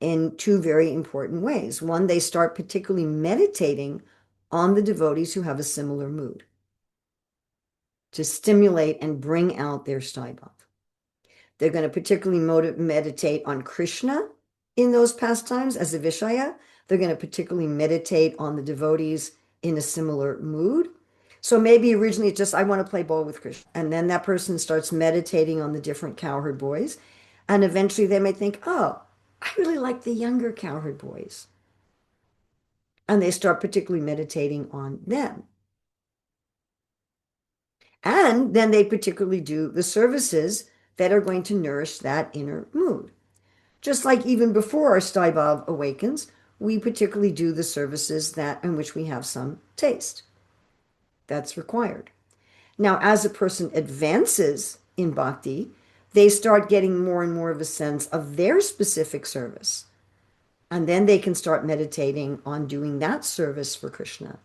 in two very important ways. One, they start particularly meditating on the devotees who have a similar mood to stimulate and bring out their Sai Bhav. They're going to particularly meditate on Krishna in those pastimes as a Vishaya. They're going to particularly meditate on the devotees in a similar mood. So maybe originally it's just, I want to play ball with Krishna. And then that person starts meditating on the different cowherd boys. And eventually they may think, oh, I really like the younger cowherd boys. And they start particularly meditating on them. And then they particularly do the services that are going to nourish that inner mood. Just like even before our Sai Bhav awakens, we particularly do the services in which we have some taste. That's required. Now, as a person advances in bhakti, they start getting more and more of a sense of their specific service. And then they can start meditating on doing that service for Krishna.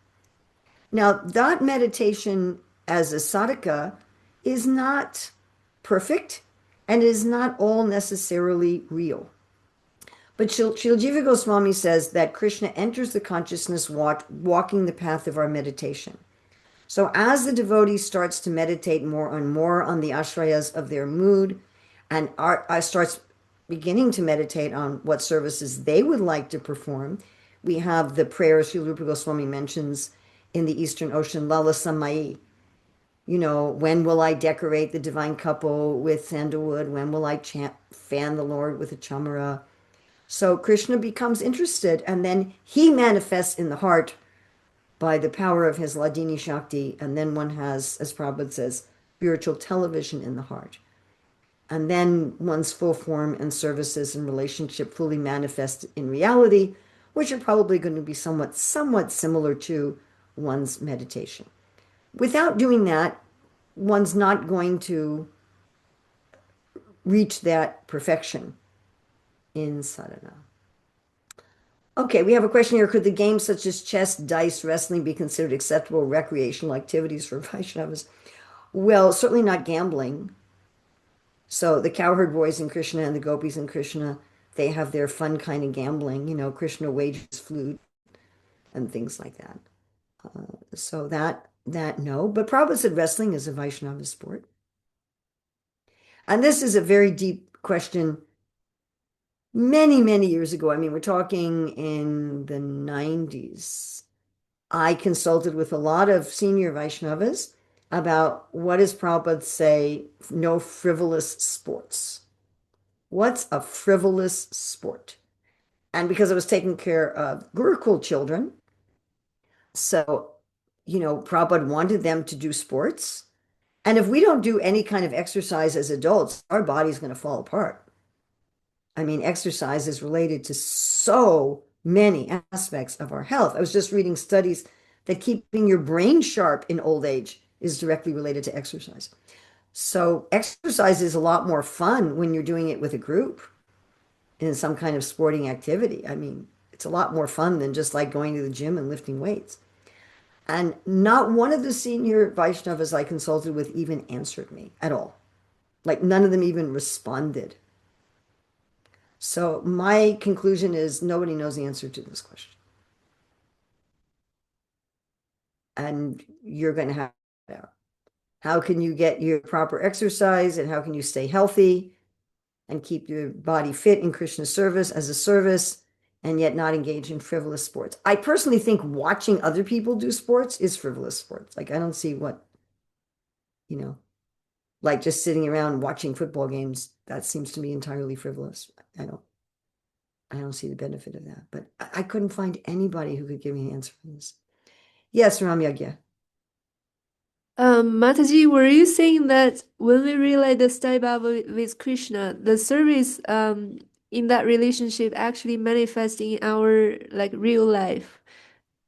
Now, that meditation as a sadhaka is not perfect and is not all necessarily real. But Srila Jiva Goswami says that Krishna enters the consciousness walking the path of our meditation. So as the devotee starts to meditate more and more on the ashrayas of their mood and starts beginning to meditate on what services they would like to perform, we have the prayers Srila Rupa Goswami mentions in the Eastern Ocean, Lala Samai, when will I decorate the divine couple with sandalwood? When will I fan the Lord with a chamara? So Krishna becomes interested, and then he manifests in the heart by the power of his Ladini Shakti, and then one has, as Prabhupada says, spiritual television in the heart. And then one's full form and services and relationship fully manifest in reality, which are probably going to be somewhat similar to one's meditation. Without doing that, one's not going to reach that perfection in sadhana. Okay, we have a question here. Could the games such as chess, dice, wrestling be considered acceptable recreational activities for Vaishnavas? Well, certainly not gambling. So the cowherd boys in Krishna and the gopis in Krishna, they have their fun kind of gambling. Krishna wages flute and things like that. So that no. But Prabhupada said wrestling is a Vaishnava sport. And this is a very deep question. Many, many years ago, I mean, we're talking in the 90s, I consulted with a lot of senior Vaishnavas about what does Prabhupada say, no frivolous sports. What's a frivolous sport? And because I was taking care of Gurukul children, so, Prabhupada wanted them to do sports. And if we don't do any kind of exercise as adults, our body's going to fall apart. I mean, exercise is related to so many aspects of our health. I was just reading studies that keeping your brain sharp in old age is directly related to exercise. So exercise is a lot more fun when you're doing it with a group in some kind of sporting activity. I mean, it's a lot more fun than just like going to the gym and lifting weights. And not one of the senior Vaishnavas I consulted with even answered me at all. Like none of them even responded. So my conclusion is nobody knows the answer to this question. And you're going to have to find out. How can you get your proper exercise, and how can you stay healthy and keep your body fit in Krishna's service as a service and yet not engage in frivolous sports? I personally think watching other people do sports is frivolous sports. Like I don't see what, like just sitting around watching football games, that seems to me entirely frivolous. I don't see the benefit of that, but I couldn't find anybody who could give me an answer for this. Yes, Ram Yagya. Mataji, were you saying that when we realize the Stai Baba with Krishna, the service in that relationship actually manifesting in our real life?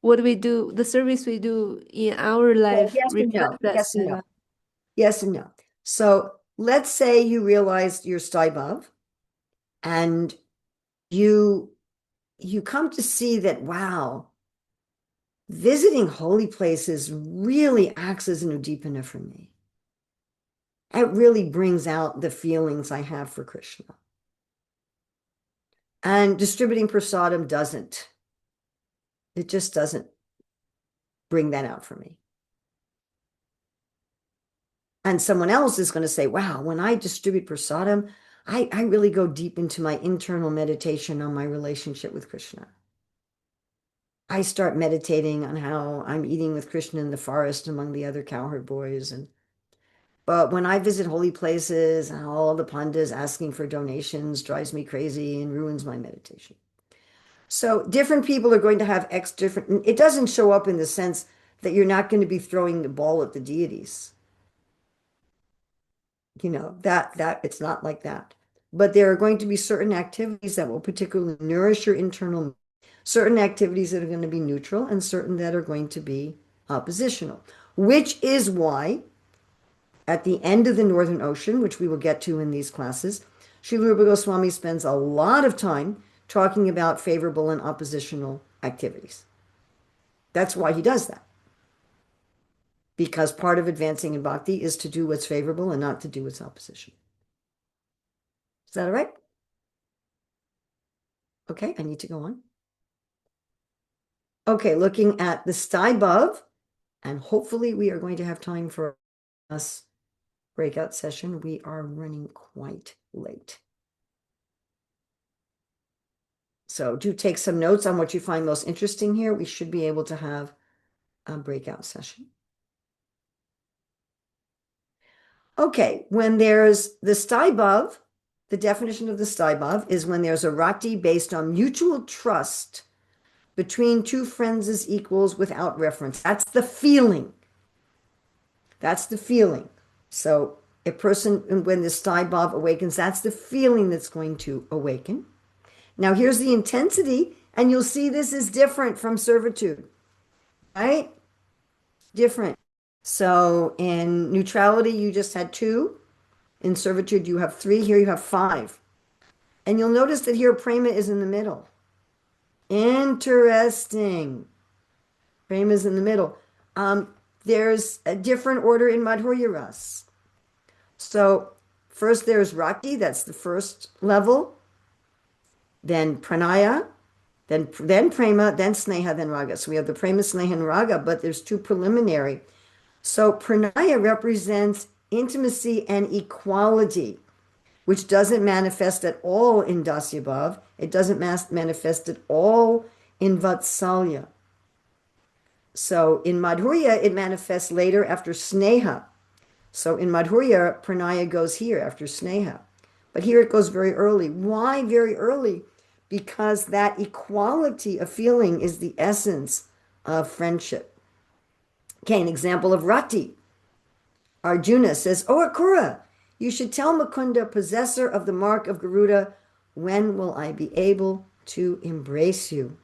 What do we do? The service we do in our life Yes and no. reflects that Yes and Stai no. Baba. Yes and no. So let's say you realized your Staibhav and you come to see that, wow, visiting holy places really acts as an udipana for me. It really brings out the feelings I have for Krishna. And distributing prasadam doesn't. It just doesn't bring that out for me. And someone else is going to say, wow, when I distribute prasadam, I really go deep into my internal meditation on my relationship with Krishna. I start meditating on how I'm eating with Krishna in the forest among the other cowherd boys. But when I visit holy places, all the pandas asking for donations drives me crazy and ruins my meditation. So different people are going to have different. It doesn't show up in the sense that you're not going to be throwing the ball at the deities. That it's not like that. But there are going to be certain activities that will particularly nourish your internal, certain activities that are going to be neutral, and certain that are going to be oppositional, which is why at the end of the Northern Ocean, which we will get to in these classes, Srila Rupa Goswami spends a lot of time talking about favorable and oppositional activities. That's why he does that. Because part of advancing in bhakti is to do what's favorable and not to do what's opposition. Is that all right? Okay, I need to go on. Okay, looking at the Staibhav, and hopefully we are going to have time for us breakout session. We are running quite late. So do take some notes on what you find most interesting here. We should be able to have a breakout session. Okay, when there's the staibhav, the definition of the staibhav is when there's a rati based on mutual trust between two friends as equals without reference. That's the feeling. That's the feeling. So a person, when the staibhav awakens, that's the feeling that's going to awaken. Now here's the intensity, and you'll see this is different from servitude, right? Different. So in neutrality, you just had 2. In servitude, you have 3. Here you have 5. And you'll notice that here prema is in the middle. Interesting. Prema is in the middle. There's a different order in Madhurya Ras. So first there's Rakti, that's the first level. Then Pranaya, then Prema, then Sneha, then Raga. So we have the Prema, Sneha, and Raga, but there's 2 preliminary. So Pranaya represents intimacy and equality, which doesn't manifest at all in Dasyabhav. It doesn't manifest at all in Vatsalya. So in Madhurya, it manifests later after Sneha. So in Madhurya, Pranaya goes here after Sneha. But here it goes very early. Why very early? Because that equality of feeling is the essence of friendship. Okay, an example of Rati. Arjuna says, "Oh, Akura, you should tell Mukunda, possessor of the mark of Garuda, when will I be able to embrace you?"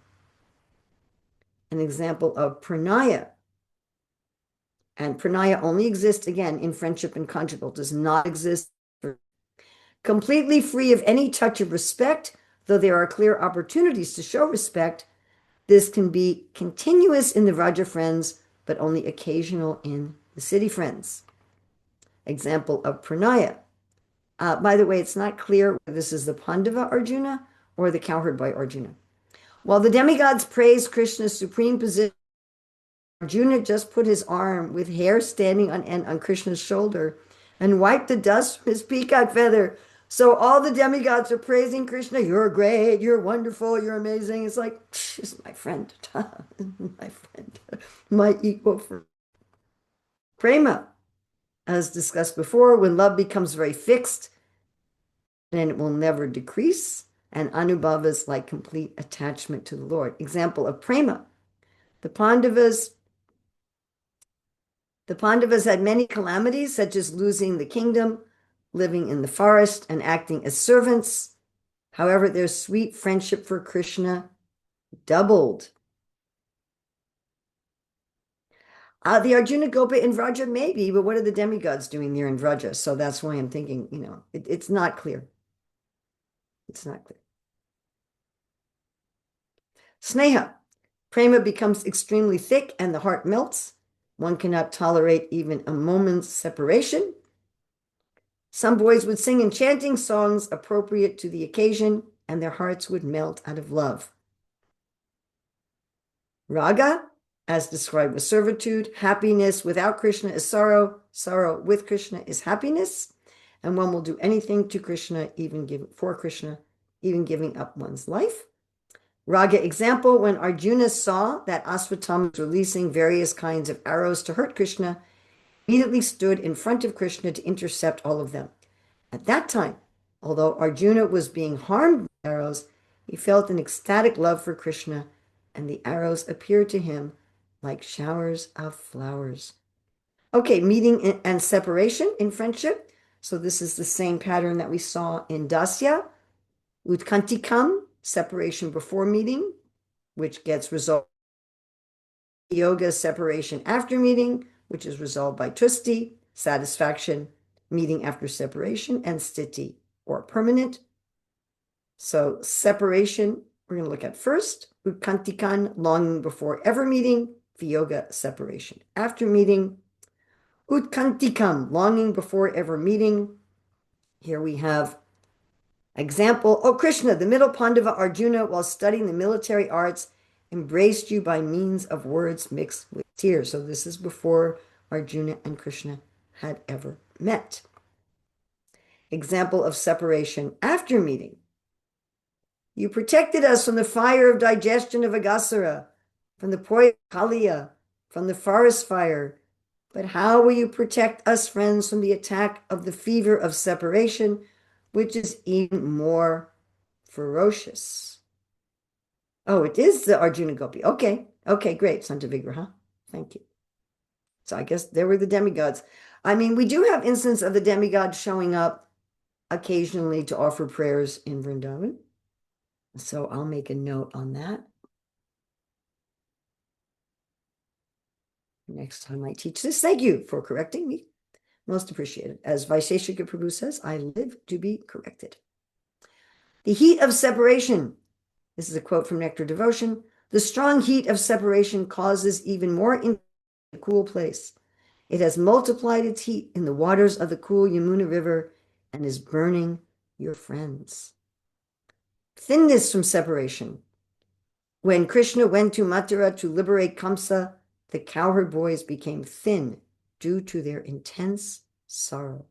An example of Pranaya. And Pranaya only exists, again, in friendship and conjugal, does not exist completely free of any touch of respect, though there are clear opportunities to show respect. This can be continuous in the Vraja friends, but only occasional in the city friends. Example of Pranaya. By the way, it's not clear whether this is the Pandava Arjuna or the cowherd boy Arjuna. While the demigods praise Krishna's supreme position, Arjuna just put his arm with hair standing on end on Krishna's shoulder and wiped the dust from his peacock feather. So all the demigods are praising Krishna. You're great, you're wonderful, you're amazing. It's like, this is my friend, my friend, my equal friend. Prema, as discussed before, when love becomes very fixed, then it will never decrease. And anubhava is like complete attachment to the Lord. Example of prema. The Pandavas had many calamities, such as losing the kingdom, living in the forest, and acting as servants. However, their sweet friendship for Krishna doubled. The Arjuna Gopa in Vraja, maybe, but what are the demigods doing there in Vraja? So that's why I'm thinking, it's not clear. It's not clear. Sneha. Prema becomes extremely thick and the heart melts. One cannot tolerate even a moment's separation. Some boys would sing enchanting songs appropriate to the occasion, and their hearts would melt out of love. Raga, as described with servitude, happiness without Krishna is sorrow, sorrow with Krishna is happiness, and one will do anything to Krishna, even giving up one's life. Raga example, when Arjuna saw that Aswatthama was releasing various kinds of arrows to hurt Krishna, immediately stood in front of Krishna to intercept all of them. At that time, although Arjuna was being harmed by arrows, he felt an ecstatic love for Krishna, and the arrows appeared to him like showers of flowers. Okay, meeting and separation in friendship. So this is the same pattern that we saw in Dasya. Utkantikam, separation before meeting, which gets resolved. Yoga, separation after meeting, which is resolved by tusti, satisfaction, meeting after separation, and sthiti, or permanent. So separation, we're going to look at first. Utkantikan, longing before ever meeting. Viyoga, separation after meeting. Utkantikam, longing before ever meeting. Here we have example. Oh, Krishna, the middle Pandava Arjuna, while studying the military arts, embraced you by means of words mixed with tears. So this is before Arjuna and Krishna had ever met. Example of separation after meeting. You protected us from the fire of digestion of Agasara, from the poison of Kaliya, from the forest fire, But how will you protect us, friends, from the attack of the fever of separation, which is even more ferocious? Oh, it is the Arjuna Gopi. Okay, great, Santa Vigraha. Thank you. So I guess there were the demigods. I mean, we do have instances of the demigods showing up occasionally to offer prayers in Vrindavan. So I'll make a note on that. Next time I teach this, thank you for correcting me. Most appreciated. As Vaisheshika Prabhu says, I live to be corrected. The heat of separation. This is a quote from Nectar of Devotion. The strong heat of separation causes even more in a cool place. It has multiplied its heat in the waters of the cool Yamuna River and is burning your friends. Thinness from separation. When Krishna went to Mathura to liberate Kamsa, the cowherd boys became thin due to their intense sorrow.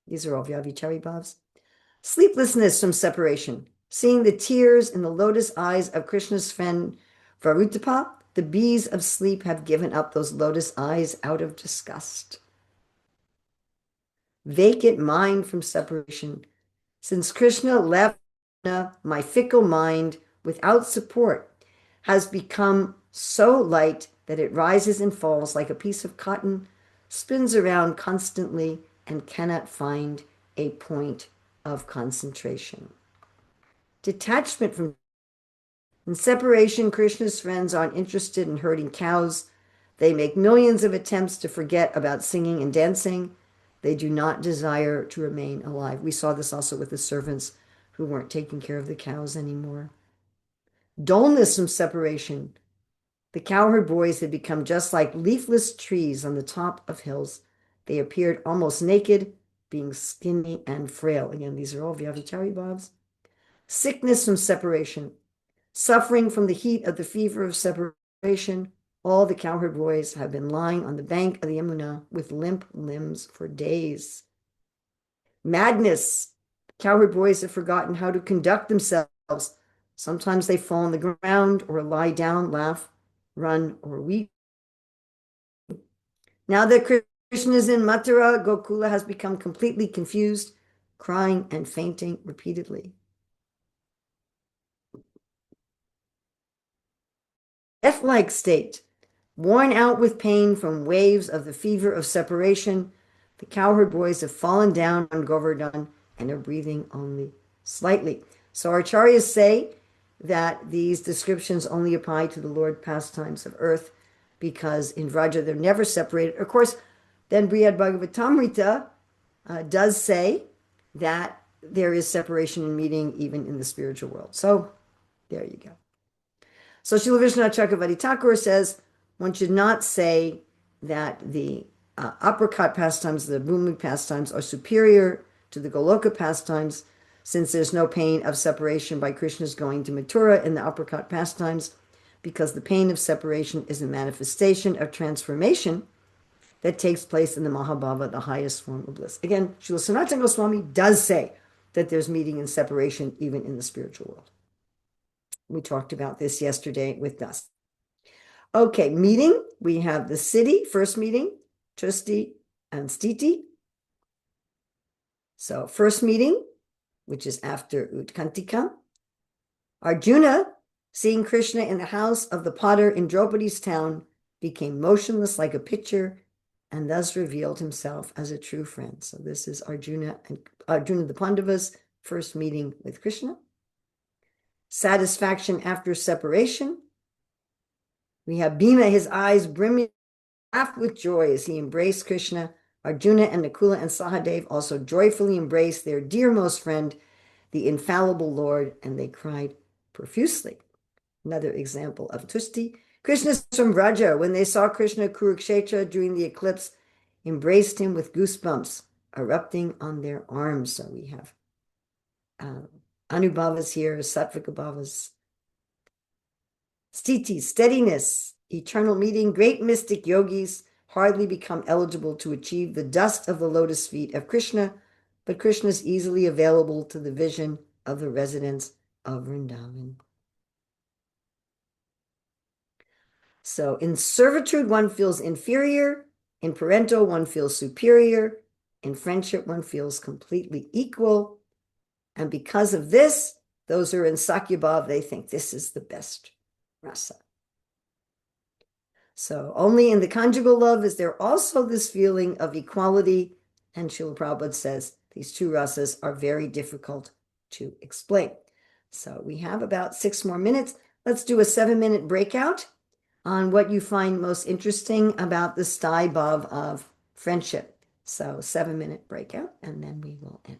These are all Vyavichari Bhavs. Sleeplessness from separation. Seeing the tears in the lotus eyes of Krishna's friend Varutapa, the bees of sleep have given up those lotus eyes out of disgust. Vacant mind from separation. Since Krishna left, my fickle mind, without support, has become so light that it rises and falls like a piece of cotton, spins around constantly, and cannot find a point of concentration. Detachment from in separation, Krishna's friends aren't interested in herding cows. They make millions of attempts to forget about singing and dancing. They do not desire to remain alive. We saw this also with the servants who weren't taking care of the cows anymore. Dullness from separation. The cowherd boys had become just like leafless trees on the top of hills. They appeared almost naked, being skinny and frail. Again, these are all Vyavichari Bhavs. Sickness from separation. Suffering from the heat of the fever of separation, all the cowherd boys have been lying on the bank of the Yamuna with limp limbs for days. Madness. Cowherd boys have forgotten how to conduct themselves. Sometimes they fall on the ground or lie down, laugh, run, or weep. Now that Krishna is in Mathura, Gokula has become completely confused, crying and fainting repeatedly. Death-like state, worn out with pain from waves of the fever of separation, the cowherd boys have fallen down on Govardhan and are breathing only slightly. So our acharyas say that these descriptions only apply to the Lord pastimes of earth because in Vraja they're never separated. Of course, then Brihad Bhagavatamrita does say that there is separation and meeting even in the spiritual world. So there you go. So Srila Vishwanath Chakravarti Thakur says one should not say that the apricot pastimes, the Bhumi pastimes, are superior to the Goloka pastimes, since there's no pain of separation by Krishna's going to Mathura in the apricot pastimes, because the pain of separation is a manifestation of transformation that takes place in the Mahabhava, the highest form of bliss. Again, Srila Sanatana Goswami does say that there's meeting and separation even in the spiritual world. We talked about this yesterday with Das. Okay, meeting. We have the city, first meeting, Tusti and Stiti. So first meeting, which is after Utkantika. Arjuna, seeing Krishna in the house of the potter in Draupadi's town, became motionless like a picture and thus revealed himself as a true friend. So this is Arjuna and Arjuna the Pandavas' first meeting with Krishna. Satisfaction after separation. We have Bhima, his eyes brimming with joy as he embraced Krishna. Arjuna and Nakula and Sahadev also joyfully embraced their dearmost friend, the infallible Lord, and they cried profusely. Another example of Tusti. Krishna's from Vraja, when they saw Krishna Kurukshetra during the eclipse, embraced him with goosebumps erupting on their arms. So we have Anubhavas here, Sattvika Bhavas. Stiti, steadiness, eternal meeting. Great mystic yogis hardly become eligible to achieve the dust of the lotus feet of Krishna, but Krishna is easily available to the vision of the residents of Vrindavan. So in servitude, one feels inferior. In parental, one feels superior. In friendship, one feels completely equal. And because of this, those who are in Sakyabhav, they think this is the best rasa. So only in the conjugal love is there also this feeling of equality. And Srila Prabhupada says these two rasas are very difficult to explain. So we have about 6 more minutes. Let's do a 7-minute breakout on what you find most interesting about the sthai bhav of friendship. So 7-minute breakout, and then we will end.